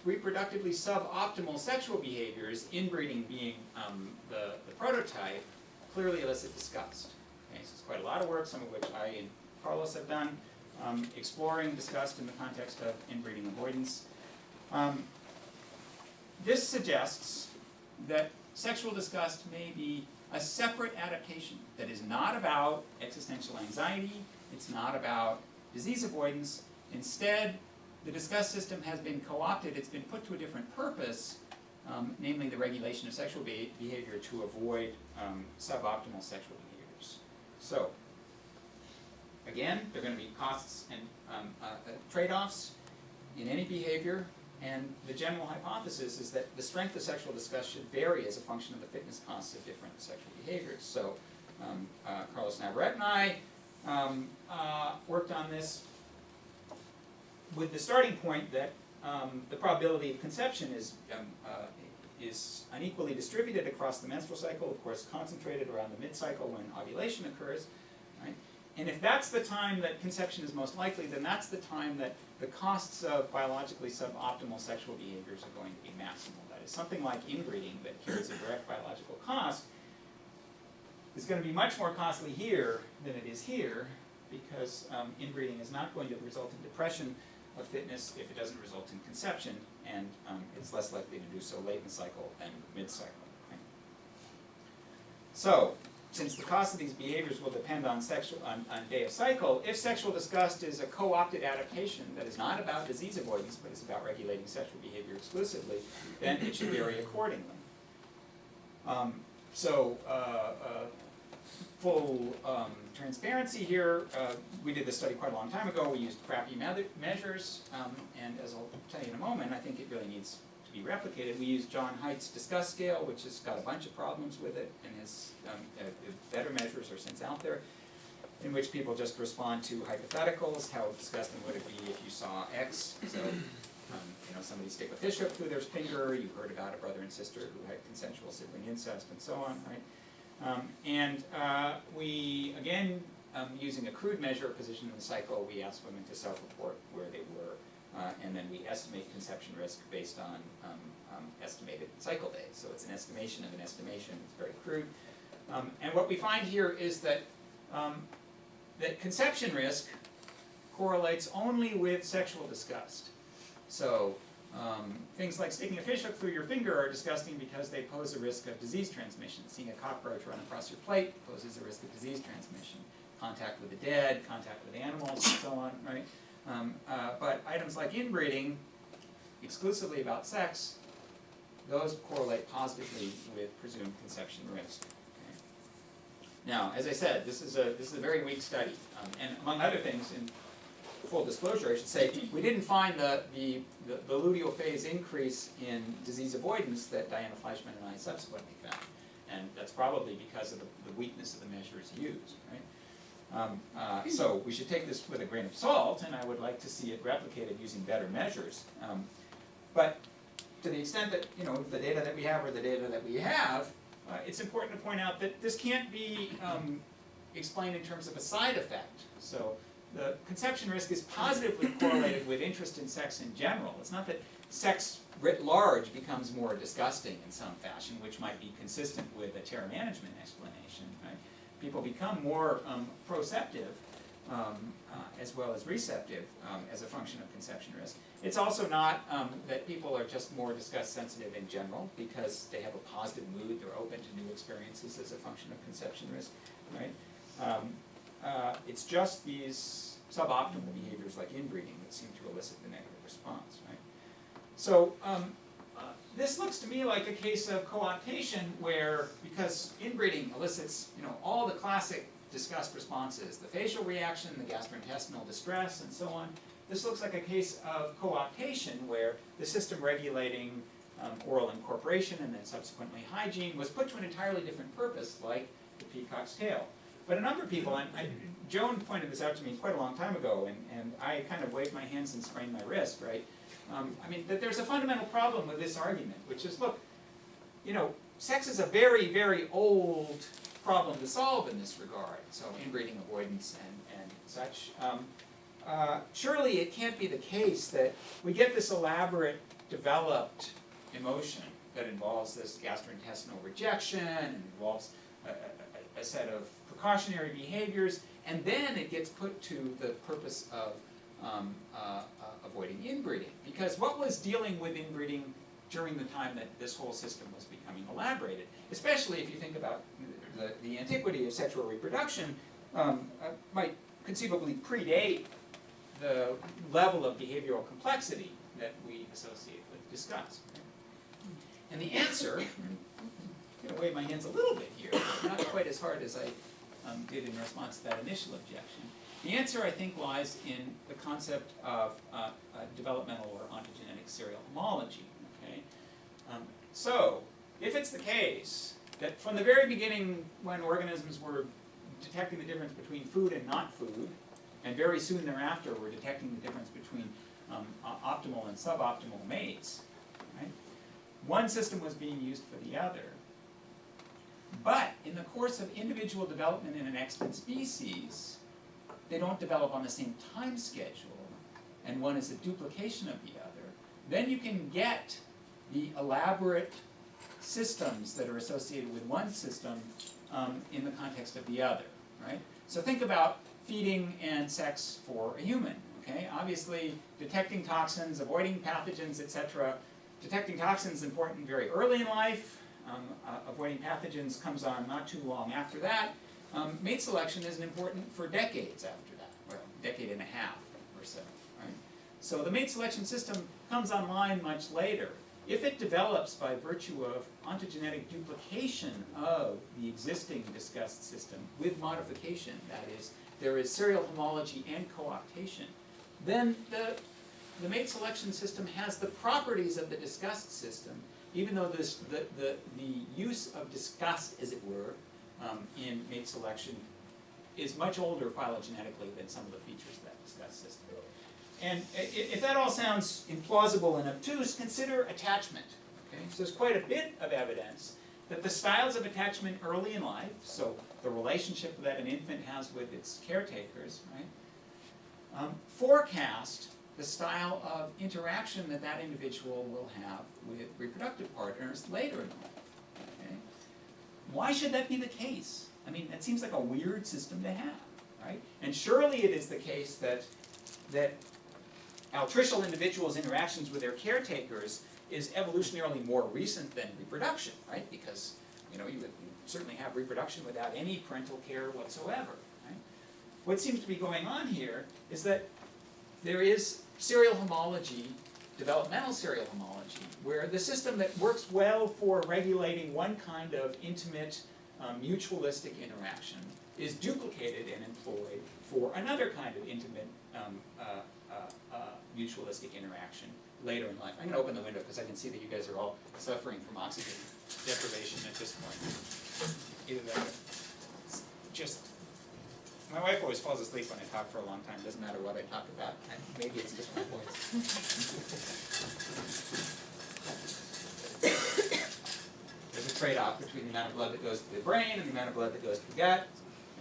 reproductively suboptimal sexual behaviors, inbreeding being the prototype, clearly elicit disgust. Okay, so it's quite a lot of work, some of which I and Carlos have done, exploring disgust in the context of inbreeding avoidance. This suggests that sexual disgust may be a separate adaptation that is not about existential anxiety, it's not about disease avoidance. Instead, the disgust system has been co-opted, it's been put to a different purpose, namely the regulation of sexual behavior to avoid suboptimal sexual behaviors. So, again, there are going to be costs and trade-offs in any behavior, and the general hypothesis is that the strength of sexual disgust should vary as a function of the fitness costs of different sexual behaviors. So, Carlos Navarrete and I worked on this with the starting point that the probability of conception is unequally distributed across the menstrual cycle, of course concentrated around the mid-cycle when ovulation occurs, right? And if that's the time that conception is most likely, then that's the time that the costs of biologically suboptimal sexual behaviors are going to be maximal. That is, something like inbreeding that carries a direct biological cost is going to be much more costly here than it is here, because inbreeding is not going to result in depression of fitness if it doesn't result in conception, and it's less likely to do so late in the cycle than mid-cycle. Okay? So, since the cost of these behaviors will depend on day of cycle, if sexual disgust is a co-opted adaptation that is not about disease avoidance, but is about regulating sexual behavior exclusively, then it should vary accordingly. Full transparency here, we did this study quite a long time ago. We used crappy measures, and as I'll tell you in a moment, I think it really needs to be replicated. We used John Haidt's disgust scale, which has got a bunch of problems with it, and his better measures are since out there, in which people just respond to hypotheticals. How disgusting would it be if you saw X? So, somebody stick a fish hook through their finger. You heard about a brother and sister who had consensual sibling incest, and so on, right? We, again, using a crude measure of position in the cycle, we asked women to self-report where they were, and then we estimate conception risk based on estimated cycle days. So it's an estimation of an estimation. It's very crude. And what we find here is that, that conception risk correlates only with sexual disgust. So things like sticking a fish hook through your finger are disgusting because they pose a risk of disease transmission. Seeing a cockroach run across your plate poses a risk of disease transmission. Contact with the dead, contact with animals, and so on, right? But items like inbreeding, exclusively about sex, those correlate positively with presumed conception risk. Okay? Now, as I said, this is a very weak study, and among other things, in full disclosure, I should say, we didn't find the luteal phase increase in disease avoidance that Diana Fleischman and I subsequently found. And that's probably because of the weakness of the measures used, right? So we should take this with a grain of salt, and I would like to see it replicated using better measures. But to the extent that, the data that we have are the data that we have, it's important to point out that this can't be explained in terms of a side effect. So the conception risk is positively correlated with interest in sex in general. It's not that sex writ large becomes more disgusting in some fashion, which might be consistent with a terror management explanation. Right? People become more proceptive as well as receptive as a function of conception risk. It's also not that people are just more disgust sensitive in general because they have a positive mood, they're open to new experiences as a function of conception risk. Right? It's just these suboptimal behaviors like inbreeding that seem to elicit the negative response, right? So this looks to me like a case of co-optation where, because inbreeding elicits, all the classic disgust responses, the facial reaction, the gastrointestinal distress, and so on. This looks like a case of co-optation where the system regulating oral incorporation and then subsequently hygiene was put to an entirely different purpose, like the peacock's tail. But a number of people, and Joan pointed this out to me quite a long time ago, and I kind of waved my hands and sprained my wrist, right? I mean, that there's a fundamental problem with this argument, which is, look, you know, sex is a very, very old problem to solve in this regard, so inbreeding avoidance and such. Surely it can't be the case that we get this elaborate, developed emotion that involves this gastrointestinal rejection, and involves a set of precautionary behaviors, and then it gets put to the purpose of avoiding inbreeding. Because what was dealing with inbreeding during the time that this whole system was becoming elaborated, especially if you think about the antiquity of sexual reproduction, might conceivably predate the level of behavioral complexity that we associate with disgust. And the answer, I'm going to wave my hands a little bit here, not quite as hard as I did in response to that initial objection. The answer, I think, lies in the concept of developmental or ontogenetic serial homology. Okay? So, if it's the case that from the very beginning, when organisms were detecting the difference between food and not food, and very soon thereafter were detecting the difference between optimal and suboptimal mates, right? One system was being used for the other. But in the course of individual development in an extant species, they don't develop on the same time schedule, and one is a duplication of the other. Then you can get the elaborate systems that are associated with one system in the context of the other, right? So think about feeding and sex for a human, okay? Obviously, detecting toxins, avoiding pathogens, etc. Detecting toxins is important very early in life. Avoiding pathogens comes on not too long after that. Mate selection isn't important for decades after that, well, a decade and a half or so, right? So the mate selection system comes online much later. If it develops by virtue of ontogenetic duplication of the existing disgust system with modification, that is, there is serial homology and co-optation, then the mate selection system has the properties of the disgust system, even though the use of disgust, as it were, in mate selection is much older phylogenetically than some of the features of that disgust system. And if that all sounds implausible and obtuse, consider attachment. Okay? So there's quite a bit of evidence that the styles of attachment early in life, so the relationship that an infant has with its caretakers, right, forecast the style of interaction that that individual will have with reproductive partners later in life. Okay? Why should that be the case? I mean, that seems like a weird system to have, right? And surely it is the case that altricial individuals' interactions with their caretakers is evolutionarily more recent than reproduction, right? Because, you know, you would certainly have reproduction without any parental care whatsoever, right? What seems to be going on here is that there is serial homology, developmental serial homology, where the system that works well for regulating one kind of intimate, mutualistic interaction is duplicated and employed for another kind of intimate, mutualistic interaction later in life. I'm going to open the window because I can see that you guys are all suffering from oxygen deprivation at this point. Either that, it's just, my wife always falls asleep when I talk for a long time. Doesn't matter what I talk about. And maybe it's just my voice. There's a trade-off between the amount of blood that goes to the brain and the amount of blood that goes to the gut.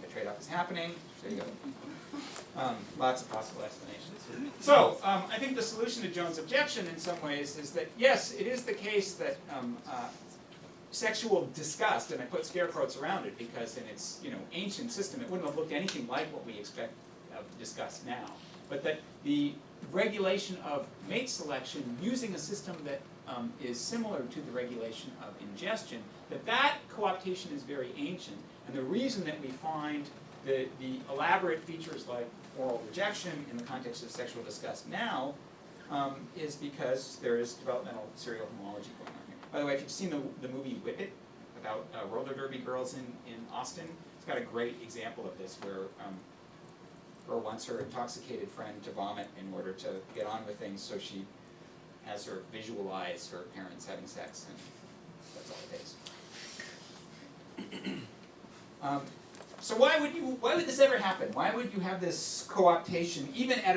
The trade-off is happening. There you go. Lots of possible explanations. So, I think the solution to Joan's objection in some ways is that, yes, it is the case that sexual disgust, and I put scare quotes around it because in its ancient system it wouldn't have looked anything like what we expect of disgust now, but that the regulation of mate selection using a system that is similar to the regulation of ingestion, that co-optation is very ancient, and the reason that we find the elaborate features like oral rejection in the context of sexual disgust now is because there is developmental serial homology going on here. By the way, if you've seen the movie Whip It, about roller derby girls in Austin, it's got a great example of this where girl wants her intoxicated friend to vomit in order to get on with things, so she has her visualize her parents having sex, and that's all it takes. So why would this ever happen? Why would you have this co-optation even at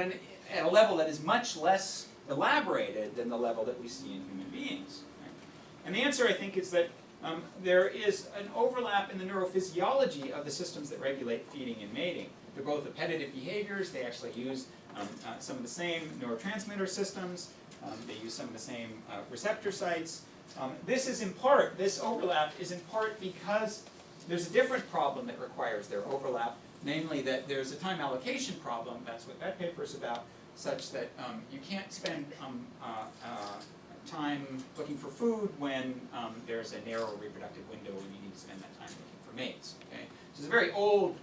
a level that is much less elaborated than the level that we see in human beings? Right? And the answer, I think, is that there is an overlap in the neurophysiology of the systems that regulate feeding and mating. They're both appetitive behaviors. They actually use some of the same neurotransmitter systems. They use some of the same receptor sites. This overlap is in part because there's a different problem that requires their overlap, namely that there's a time allocation problem, that's what that paper is about, such that you can't spend time looking for food when there's a narrow reproductive window and you need to spend that time looking for mates. Okay? So it's a very old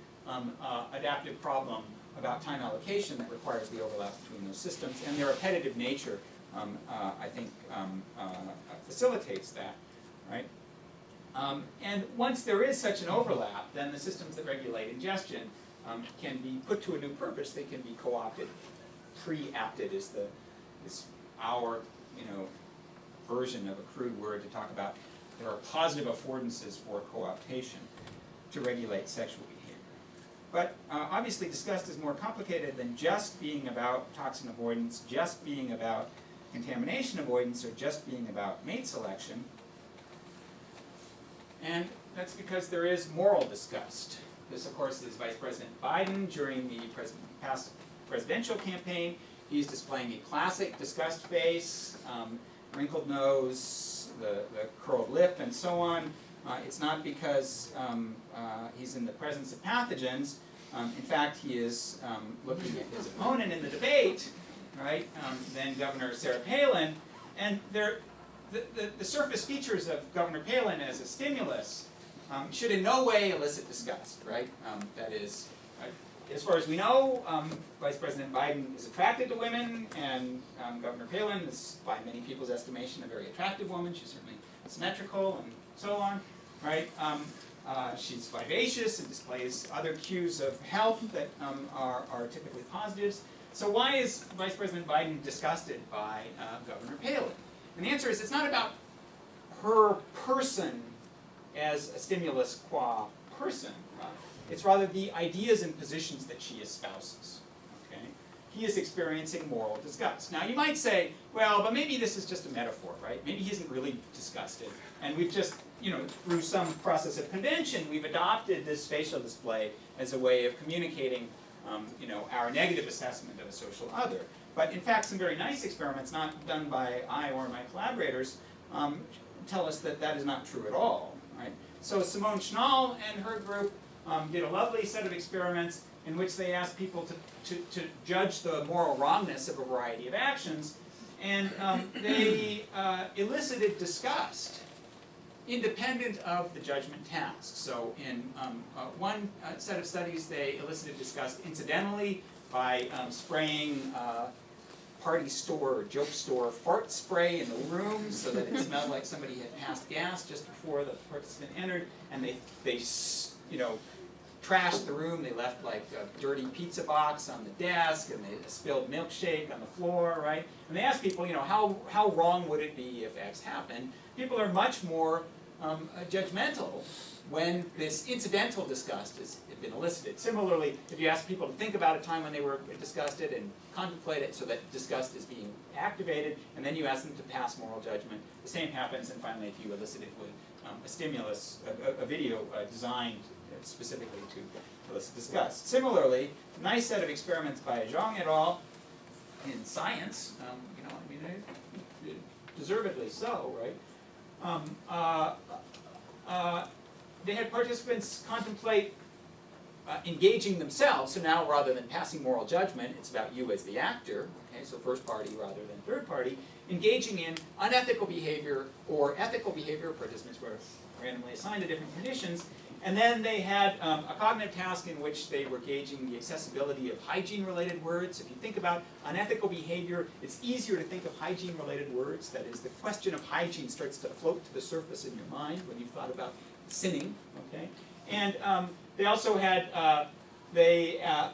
adaptive problem about time allocation that requires the overlap between those systems, and their appetitive nature, I think, facilitates that, right? And once there is such an overlap, then the systems that regulate ingestion can be put to a new purpose. They can be co-opted. Pre-apted is our version of a crude word to talk about. There are positive affordances for co-optation to regulate sexual behavior. But obviously disgust is more complicated than just being about toxin avoidance, just being about contamination avoidance, or just being about mate selection. And that's because there is moral disgust. This, of course, is Vice President Biden during the past presidential campaign. He's displaying a classic disgust face, wrinkled nose, the curled lip, and so on. It's not because he's in the presence of pathogens. In fact, he is looking at his opponent in the debate, right? Then Governor Sarah Palin, and the surface features of Governor Palin as a stimulus should in no way elicit disgust, right? That is, as far as we know, Vice President Biden is attracted to women, and Governor Palin is, by many people's estimation, a very attractive woman. She's certainly symmetrical and so on, right? She's vivacious and displays other cues of health that are typically positives. So why is Vice President Biden disgusted by Governor Palin? And the answer is it's not about her person as a stimulus qua person. It's rather the ideas and positions that she espouses. Okay? He is experiencing moral disgust. Now you might say, well, but maybe this is just a metaphor, right? Maybe he isn't really disgusted. And we've just, through some process of convention, we've adopted this facial display as a way of communicating our negative assessment of a social other. But in fact, some very nice experiments, not done by I or my collaborators, tell us that that is not true at all. Right? So Simone Schnall and her group did a lovely set of experiments in which they asked people to judge the moral wrongness of a variety of actions, and they elicited disgust independent of the judgment task. So in one set of studies, they elicited disgust incidentally by spraying party store or joke store fart spray in the room so that it smelled like somebody had passed gas just before the participant entered, and they trashed the room. They left like a dirty pizza box on the desk, and they spilled milkshake on the floor, right? And they asked people, how wrong would it be if X happened? People are much more judgmental when this incidental disgust has been elicited. Similarly, if you ask people to think about a time when they were disgusted and contemplate it so that disgust is being activated, and then you ask them to pass moral judgment, the same happens. And finally, if you elicit it with a stimulus, a video designed specifically to elicit disgust. Similarly, a nice set of experiments by Zhang et al. In Science, deservedly so, right? They had participants contemplate engaging themselves. So now, rather than passing moral judgment, it's about you as the actor. Okay, so first party rather than third party, engaging in unethical behavior or ethical behavior. Participants were randomly assigned to different conditions. And then they had a cognitive task in which they were gauging the accessibility of hygiene-related words. If you think about unethical behavior, it's easier to think of hygiene-related words. That is, the question of hygiene starts to float to the surface in your mind when you've thought about sinning. Okay? And they also had,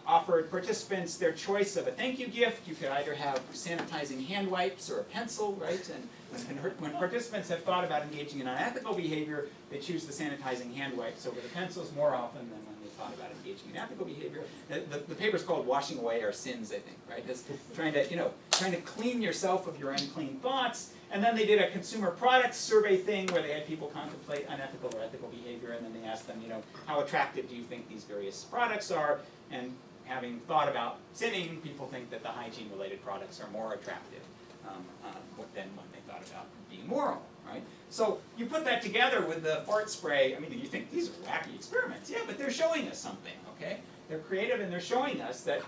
offered participants their choice of a thank you gift. You could either have sanitizing hand wipes or a pencil, right? And when participants have thought about engaging in unethical behavior, they choose the sanitizing hand wipes over the pencils more often than when they thought about engaging in ethical behavior. The paper's called "Washing Away Our Sins," I think, right? It's trying to clean yourself of your unclean thoughts. And then they did a consumer products survey thing where they had people contemplate unethical or ethical behavior, and then they asked them, how attractive do you think these various products are? And having thought about sinning, people think that the hygiene-related products are more attractive than when they thought about being moral, right? So you put that together with the fart spray. I mean, you think these are wacky experiments. Yeah, but they're showing us something, okay? They're creative, and they're showing us that,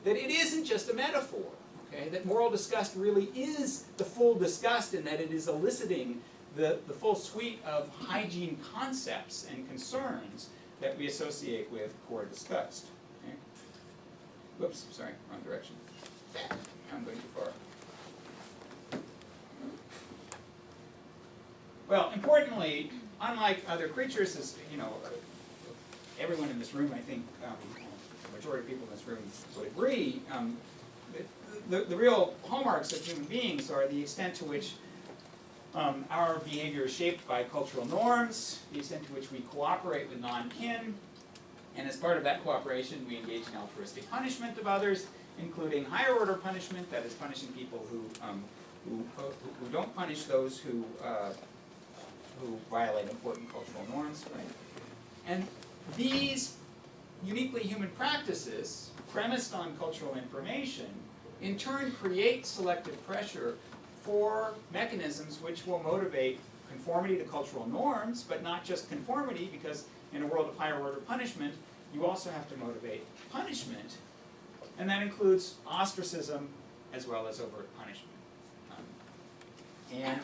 that it isn't just a metaphor, okay? That moral disgust really is the full disgust, and that it is eliciting the full suite of hygiene concepts and concerns that we associate with core disgust. Okay? Whoops, sorry, wrong direction. I'm going too far. Well, importantly, unlike other creatures, as everyone in this room, I think, the majority of people in this room would agree, the real hallmarks of human beings are the extent to which our behavior is shaped by cultural norms, the extent to which we cooperate with non-kin, and as part of that cooperation, we engage in altruistic punishment of others, including higher order punishment, that is punishing people who don't punish those who violate important cultural norms, right? And these uniquely human practices, premised on cultural information, in turn create selective pressure for mechanisms which will motivate conformity to cultural norms, but not just conformity, because in a world of higher order punishment, you also have to motivate punishment, and that includes ostracism as well as overt punishment. And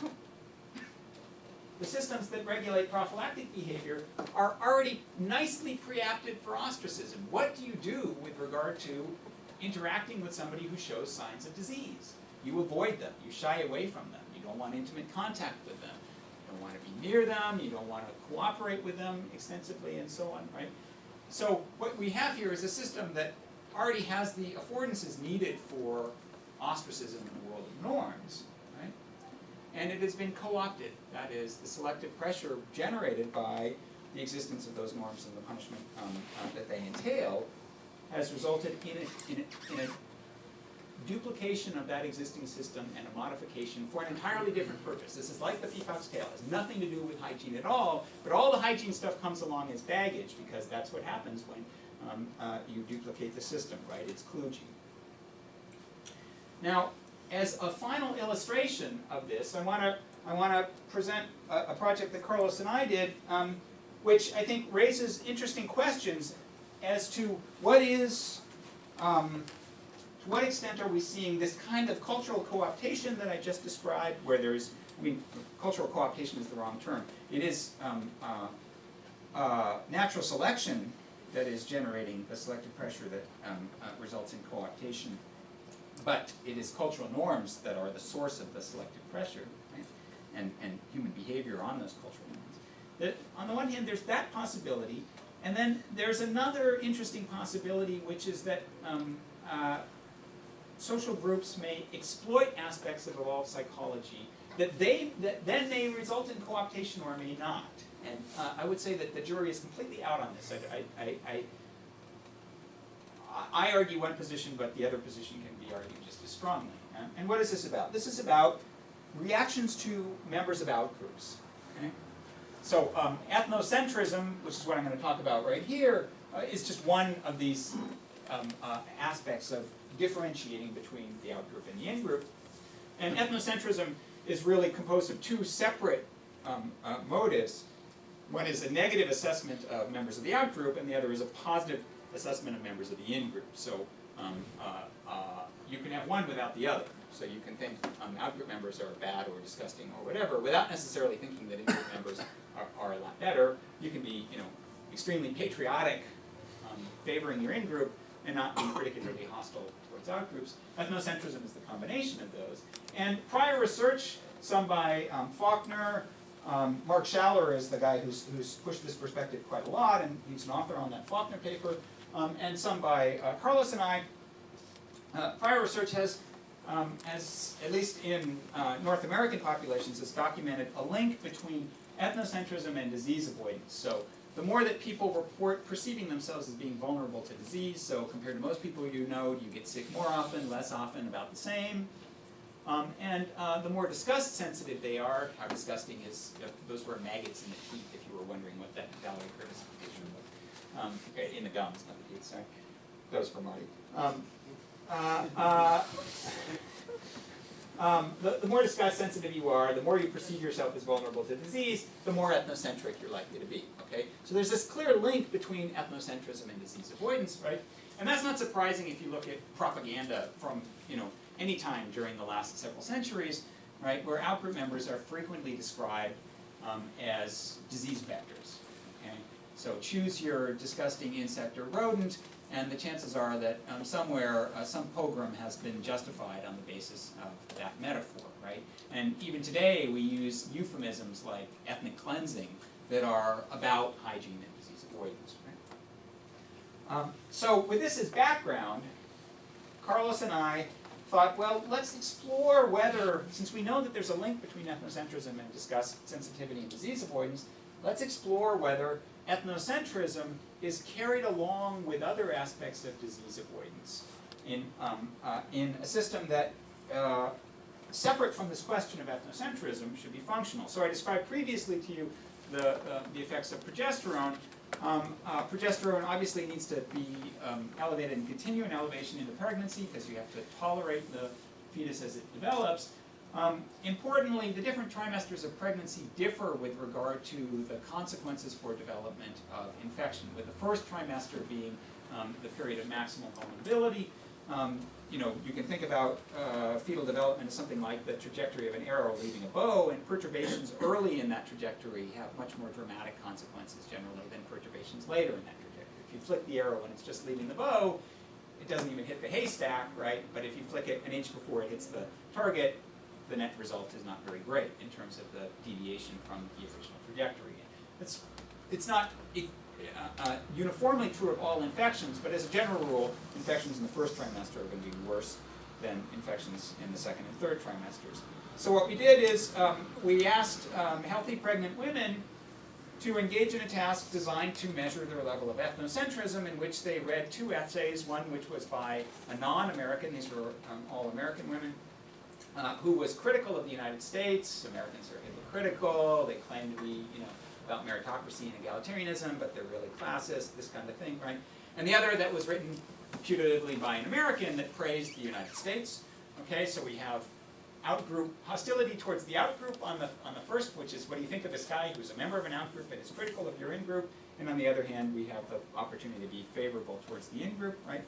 the systems that regulate prophylactic behavior are already nicely preapted for ostracism. What do you do with regard to interacting with somebody who shows signs of disease? You avoid them. You shy away from them. You don't want intimate contact with them. You don't want to be near them. You don't want to cooperate with them extensively, and so on, right? So what we have here is a system that already has the affordances needed for ostracism in the world of norms, right? And it has been co-opted. That is, the selective pressure generated by the existence of those norms and the punishment that they entail has resulted in a duplication of that existing system and a modification for an entirely different purpose. This is like the peacock's tail. It has nothing to do with hygiene at all, but all the hygiene stuff comes along as baggage, because that's what happens when you duplicate the system, right? It's kludgy. Now, as a final illustration of this, I want to present a project that Carlos and I did, which I think raises interesting questions as to what is, to what extent are we seeing this kind of cultural co-optation that I just described, where there's, cultural co-optation is the wrong term. It is natural selection that is generating the selective pressure that results in co-optation. But it is cultural norms that are the source of the selective pressure, right? And human behavior on those cultural norms. That, on the one hand, there's that possibility, and then there's another interesting possibility, which is that social groups may exploit aspects of evolved psychology that then may result in co-optation or may not. And I would say that the jury is completely out on this. I argue one position, but the other position can be argued just as strongly. And what is this about? This is about reactions to members of outgroups. Okay? So ethnocentrism, which is what I'm going to talk about right here, is just one of these aspects of differentiating between the outgroup and the in-group. And ethnocentrism is really composed of two separate motives. One is a negative assessment of members of the outgroup, and the other is a positive assessment of members of the in-group. So you can have one without the other. So you can think out-group members are bad or disgusting or whatever, without necessarily thinking that in-group members are a lot better. You can be, extremely patriotic, favoring your in-group, and not be particularly hostile towards out-groups. Ethnocentrism is the combination of those. And prior research, some by Faulkner, Mark Schaller is the guy who's pushed this perspective quite a lot, and he's an author on that Faulkner paper, and some by Carlos and I. Prior research has as at least in North American populations, has documented a link between ethnocentrism and disease avoidance. So the more that people report perceiving themselves as being vulnerable to disease, so compared to most people you know, you get sick more often, less often, about the same. And the more disgust sensitive they are, how disgusting is, those were maggots in the teeth, if you were wondering what that Valerie Curtis picture was. Okay, in the gums, not the teeth, sorry. That was for Marty. The more disgust sensitive you are, the more you perceive yourself as vulnerable to disease, the more ethnocentric you're likely to be. Okay? So there's this clear link between ethnocentrism and disease avoidance, right? And that's not surprising if you look at propaganda from, any time during the last several centuries, right, where outgroup members are frequently described as disease vectors. Okay? So choose your disgusting insect or rodent, and the chances are that somewhere some pogrom has been justified on the basis of that metaphor, right? And even today we use euphemisms like ethnic cleansing that are about hygiene and disease avoidance, right? So with this as background, Carlos and I thought, well, let's explore whether, since we know that there's a link between ethnocentrism and disgust sensitivity and disease avoidance, let's explore whether ethnocentrism is carried along with other aspects of disease avoidance in a system that, separate from this question of ethnocentrism, should be functional. So I described previously to you the effects of progesterone. Progesterone obviously needs to be elevated and continue in elevation into pregnancy because you have to tolerate the fetus as it develops. Importantly, the different trimesters of pregnancy differ with regard to the consequences for development of infection, with the first trimester being the period of maximal vulnerability. You can think about fetal development as something like the trajectory of an arrow leaving a bow, and perturbations early in that trajectory have much more dramatic consequences generally than perturbations later in that trajectory. If you flick the arrow when it's just leaving the bow, it doesn't even hit the haystack, right? But if you flick it an inch before it hits the target, the net result is not very great in terms of the deviation from the original trajectory. It's not uniformly true of all infections, but as a general rule, infections in the first trimester are going to be worse than infections in the second and third trimesters. So what we did is we asked healthy pregnant women to engage in a task designed to measure their level of ethnocentrism, in which they read two essays, one which was by a non-American, these were all American women, who was critical of the United States. Americans are hypocritical, they claim to be, about meritocracy and egalitarianism, but they're really classist, this kind of thing, right? And the other that was written putatively by an American that praised the United States. Okay, so we have outgroup hostility towards the outgroup on the first, which is what do you think of this guy who's a member of an outgroup and is critical of your in-group, and on the other hand, we have the opportunity to be favorable towards the in-group, right?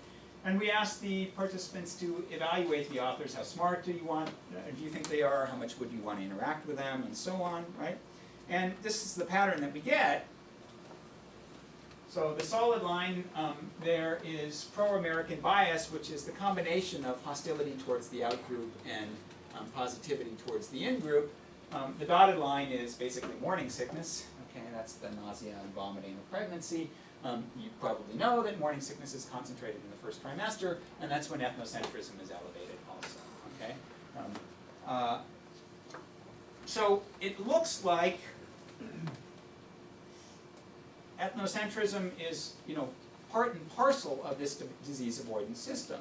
And we asked the participants to evaluate the authors. How smart do you think they are? How much would you want to interact with them, and so on, right? And this is the pattern that we get. So the solid line there is pro-American bias, which is the combination of hostility towards the outgroup and positivity towards the in-group. The dotted line is basically morning sickness. Okay, that's the nausea and vomiting of pregnancy. You probably know that morning sickness is concentrated in the first trimester, and that's when ethnocentrism is elevated also. Okay. So it looks like ethnocentrism is, part and parcel of this disease avoidance system.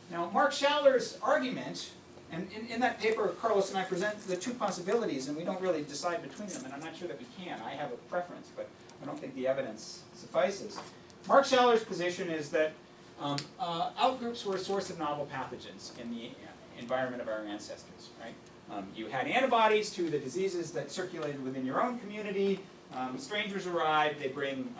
Now, Mark Schaller's argument, and in that paper, Carlos and I present the two possibilities, and we don't really decide between them, and I'm not sure that we can. I have a preference, but I don't think the evidence suffices. Mark Schaller's position is that outgroups were a source of novel pathogens in the environment of our ancestors, right? You had antibodies to the diseases that circulated within your own community. Strangers arrive, they bring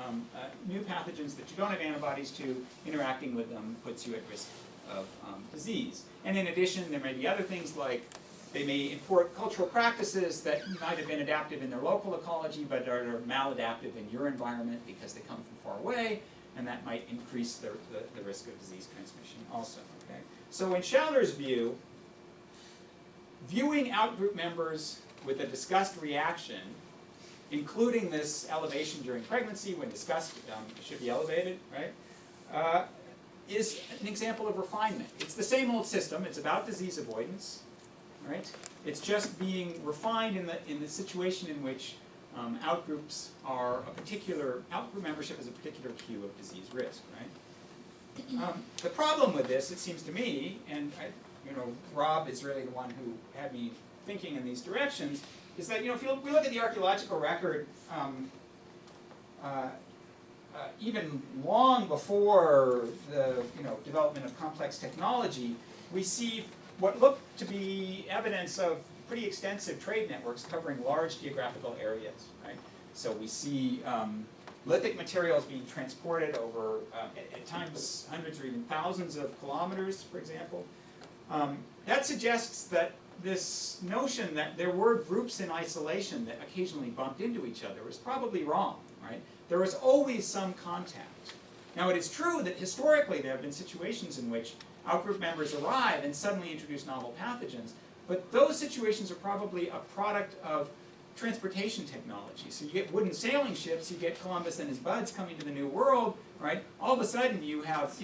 new pathogens that you don't have antibodies to. Interacting with them puts you at risk of disease. And in addition, there may be other things like they may import cultural practices that might have been adaptive in their local ecology but are maladaptive in your environment because they come from far away, and that might increase the risk of disease transmission also. Okay? So in Schaller's view, viewing outgroup members with a disgust reaction, including this elevation during pregnancy when disgust should be elevated, right? is an example of refinement. It's the same old system. It's about disease avoidance, right? It's just being refined in the situation in which outgroups are outgroup membership is a particular cue of disease risk, right? The problem with this, it seems to me, and Rob is really the one who had me thinking in these directions, is that if we look at the archaeological record, even long before the development of complex technology, we see what look to be evidence of pretty extensive trade networks covering large geographical areas, right? So we see lithic materials being transported over, at times, hundreds or even thousands of kilometers, for example. That suggests that this notion that there were groups in isolation that occasionally bumped into each other was probably wrong, right? There was always some contact. Now, it is true that historically there have been situations in which outgroup members arrive and suddenly introduce novel pathogens, but those situations are probably a product of transportation technology. So you get wooden sailing ships, you get Columbus and his buds coming to the New World, right? All of a sudden you have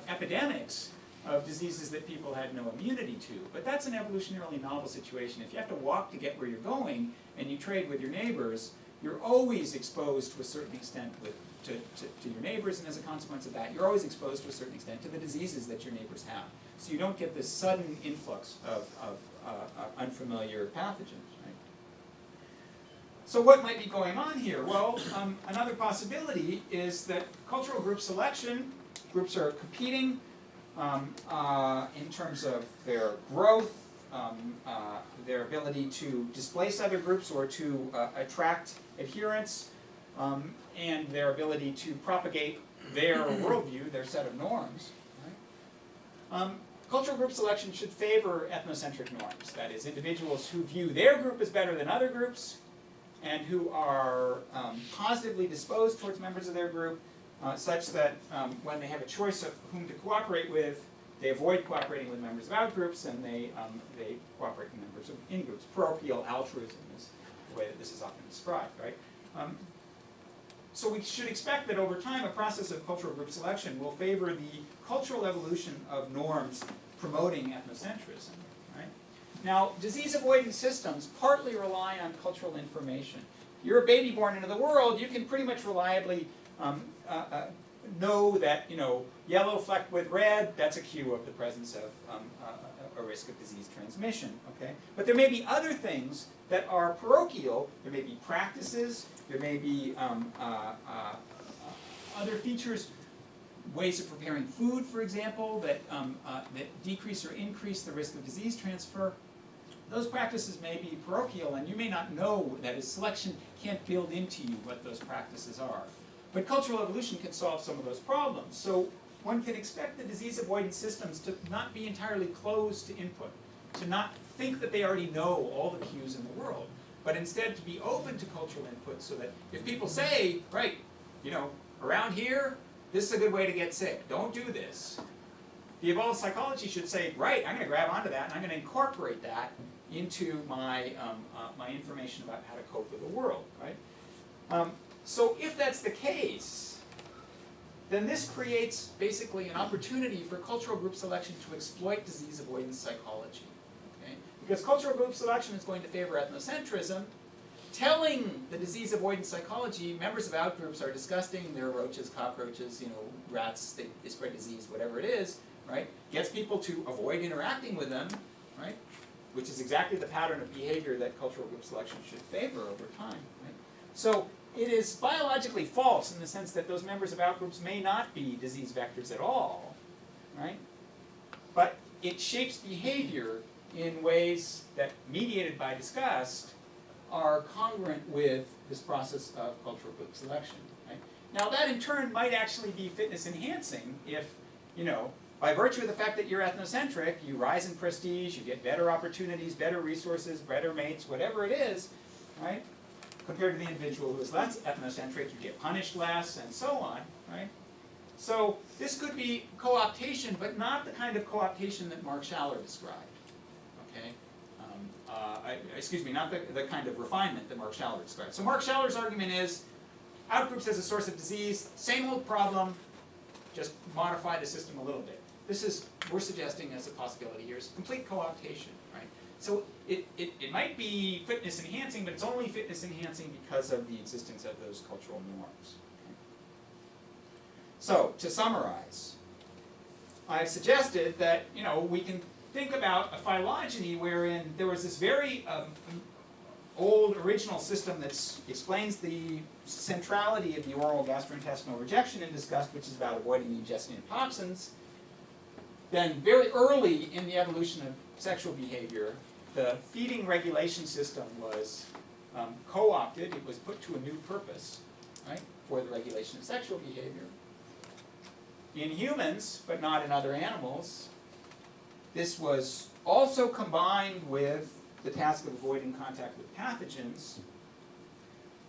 epidemics of diseases that people had no immunity to. But that's an evolutionarily novel situation. If you have to walk to get where you're going and you trade with your neighbors, you're always exposed to a certain extent to your neighbors, and as a consequence of that, you're always exposed to a certain extent to the diseases that your neighbors have. So you don't get this sudden influx of unfamiliar pathogens, right? So what might be going on here? Well, another possibility is that cultural group selection, groups are competing in terms of their growth, their ability to displace other groups or to attract adherents, and their ability to propagate their worldview, their set of norms. Right? Cultural group selection should favor ethnocentric norms, that is, individuals who view their group as better than other groups and who are positively disposed towards members of their group, such that when they have a choice of whom to cooperate with, they avoid cooperating with members of outgroups and they cooperate with members of in-groups. Parochial altruism is the way that this is often described, right? So we should expect that over time a process of cultural group selection will favor the cultural evolution of norms promoting ethnocentrism, right? Now, disease avoidance systems partly rely on cultural information. You're a baby born into the world, you can pretty much reliably know that, yellow flecked with red, that's a cue of the presence of a risk of disease transmission, okay? But there may be other things that are parochial. There may be practices, there may be other features, ways of preparing food, for example, that decrease or increase the risk of disease transfer. Those practices may be parochial, and you may not know that as selection can't build into you what those practices are. But cultural evolution can solve some of those problems. So one can expect the disease avoidance systems to not be entirely closed to input, to not think that they already know all the cues in the world, but instead to be open to cultural input so that if people say, right, around here, this is a good way to get sick, don't do this. The evolved psychology should say, right, I'm going to grab onto that and I'm going to incorporate that into my, my information about how to cope with the world, right? So if that's the case, then this creates basically an opportunity for cultural group selection to exploit disease avoidance psychology. Okay? Because cultural group selection is going to favor ethnocentrism, telling the disease avoidance psychology members of outgroups are disgusting, they're roaches, cockroaches, rats, they spread disease, whatever it is, right? Gets people to avoid interacting with them, right? Which is exactly the pattern of behavior that cultural group selection should favor over time, right? So it is biologically false in the sense that those members of outgroups may not be disease vectors at all, right? But it shapes behavior in ways that, mediated by disgust, are congruent with this process of cultural group selection, right? Now that in turn might actually be fitness enhancing if, by virtue of the fact that you're ethnocentric, you rise in prestige, you get better opportunities, better resources, better mates, whatever it is, right? Compared to the individual who is less ethnocentric, you get punished less, and so on, right? So this could be co-optation, but not the kind of co-optation that Mark Schaller described, okay? Excuse me, not the kind of refinement that Mark Schaller described. So Mark Schaller's argument is, outgroups as a source of disease, same old problem, just modify the system a little bit. This is, we're suggesting as a possibility here, is complete co-optation, right? So it might be fitness enhancing, but it's only fitness enhancing because of the existence of those cultural norms. Okay? So, to summarize, I've suggested that, you know, we can think about a phylogeny wherein there was this very old original system that explains the centrality of the oral gastrointestinal rejection in disgust, which is about avoiding the ingestion of toxins. Then very early in the evolution of sexual behavior, the feeding regulation system was co-opted. It was put to a new purpose, right, for the regulation of sexual behavior. In humans, but not in other animals, this was also combined with the task of avoiding contact with pathogens.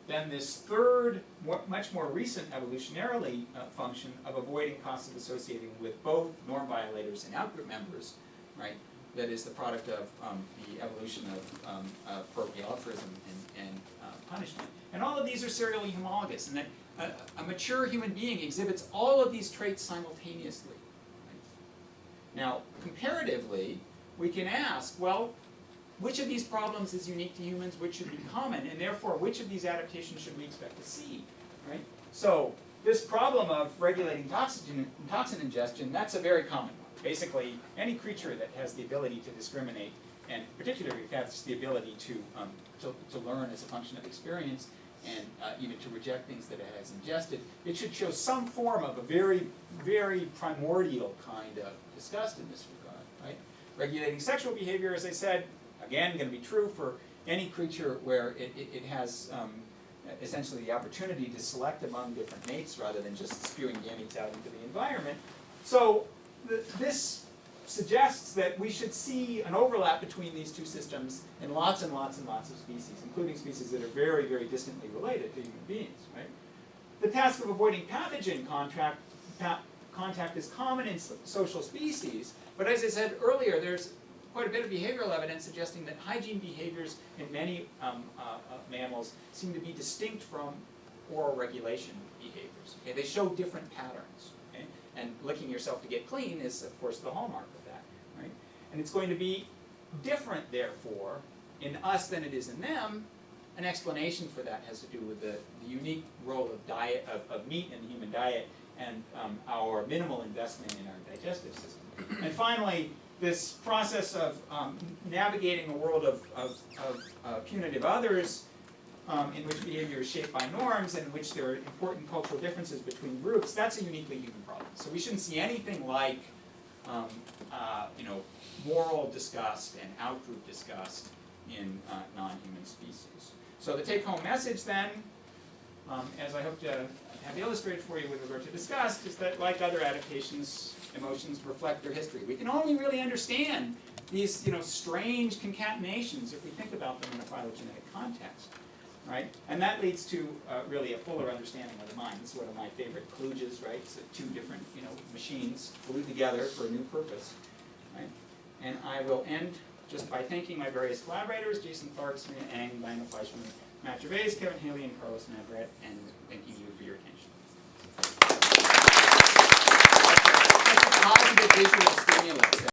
Then this third, much more recent evolutionarily function of avoiding costs associated with both norm violators and outgroup members, right? That is the product of the evolution of appropriate altruism and punishment. And all of these are serially homologous, and that a mature human being exhibits all of these traits simultaneously. Right? Now, comparatively, we can ask, well, which of these problems is unique to humans, which should be common, and therefore which of these adaptations should we expect to see, right? So this problem of regulating toxin ingestion, that's a very common one. Basically, any creature that has the ability to discriminate, and particularly has the ability to learn as a function of experience, and even to reject things that it has ingested, it should show some form of a very, very primordial kind of disgust in this regard, right? Regulating sexual behavior, as I said, again, going to be true for any creature where it has essentially the opportunity to select among different mates rather than just spewing gametes out into the environment. So this suggests that we should see an overlap between these two systems in lots and lots and lots of species, including species that are very, very distantly related to human beings. Right? The task of avoiding pathogen contact is common in social species, but as I said earlier, there's quite a bit of behavioral evidence suggesting that hygiene behaviors in many mammals seem to be distinct from oral regulation behaviors. Okay? They show different patterns. Okay? And licking yourself to get clean is, of course, the hallmark of that. Right? And it's going to be different, therefore, in us than it is in them. An explanation for that has to do with the unique role of diet, of meat in the human diet, and our minimal investment in our digestive system. And finally, this process of navigating a world of punitive others in which behavior is shaped by norms and in which there are important cultural differences between groups, that's a uniquely human problem. So we shouldn't see anything like moral disgust and outgroup disgust in non-human species. So the take-home message then, as I hope to have illustrated for you with regard to disgust, is that like other adaptations, emotions reflect their history. We can only really understand these strange concatenations if we think about them in a phylogenetic context. Right? And that leads to really a fuller understanding of the mind. This is one of my favorite kludges, right? So two different machines glued together for a new purpose. Right? And I will end just by thanking my various collaborators, Jason Clark, Serena Eng, Diana Fleischman, Matt Gervais, Kevin Haley, and Carlos Navarrete, and thanking you for your attention. Positive visual stimulus.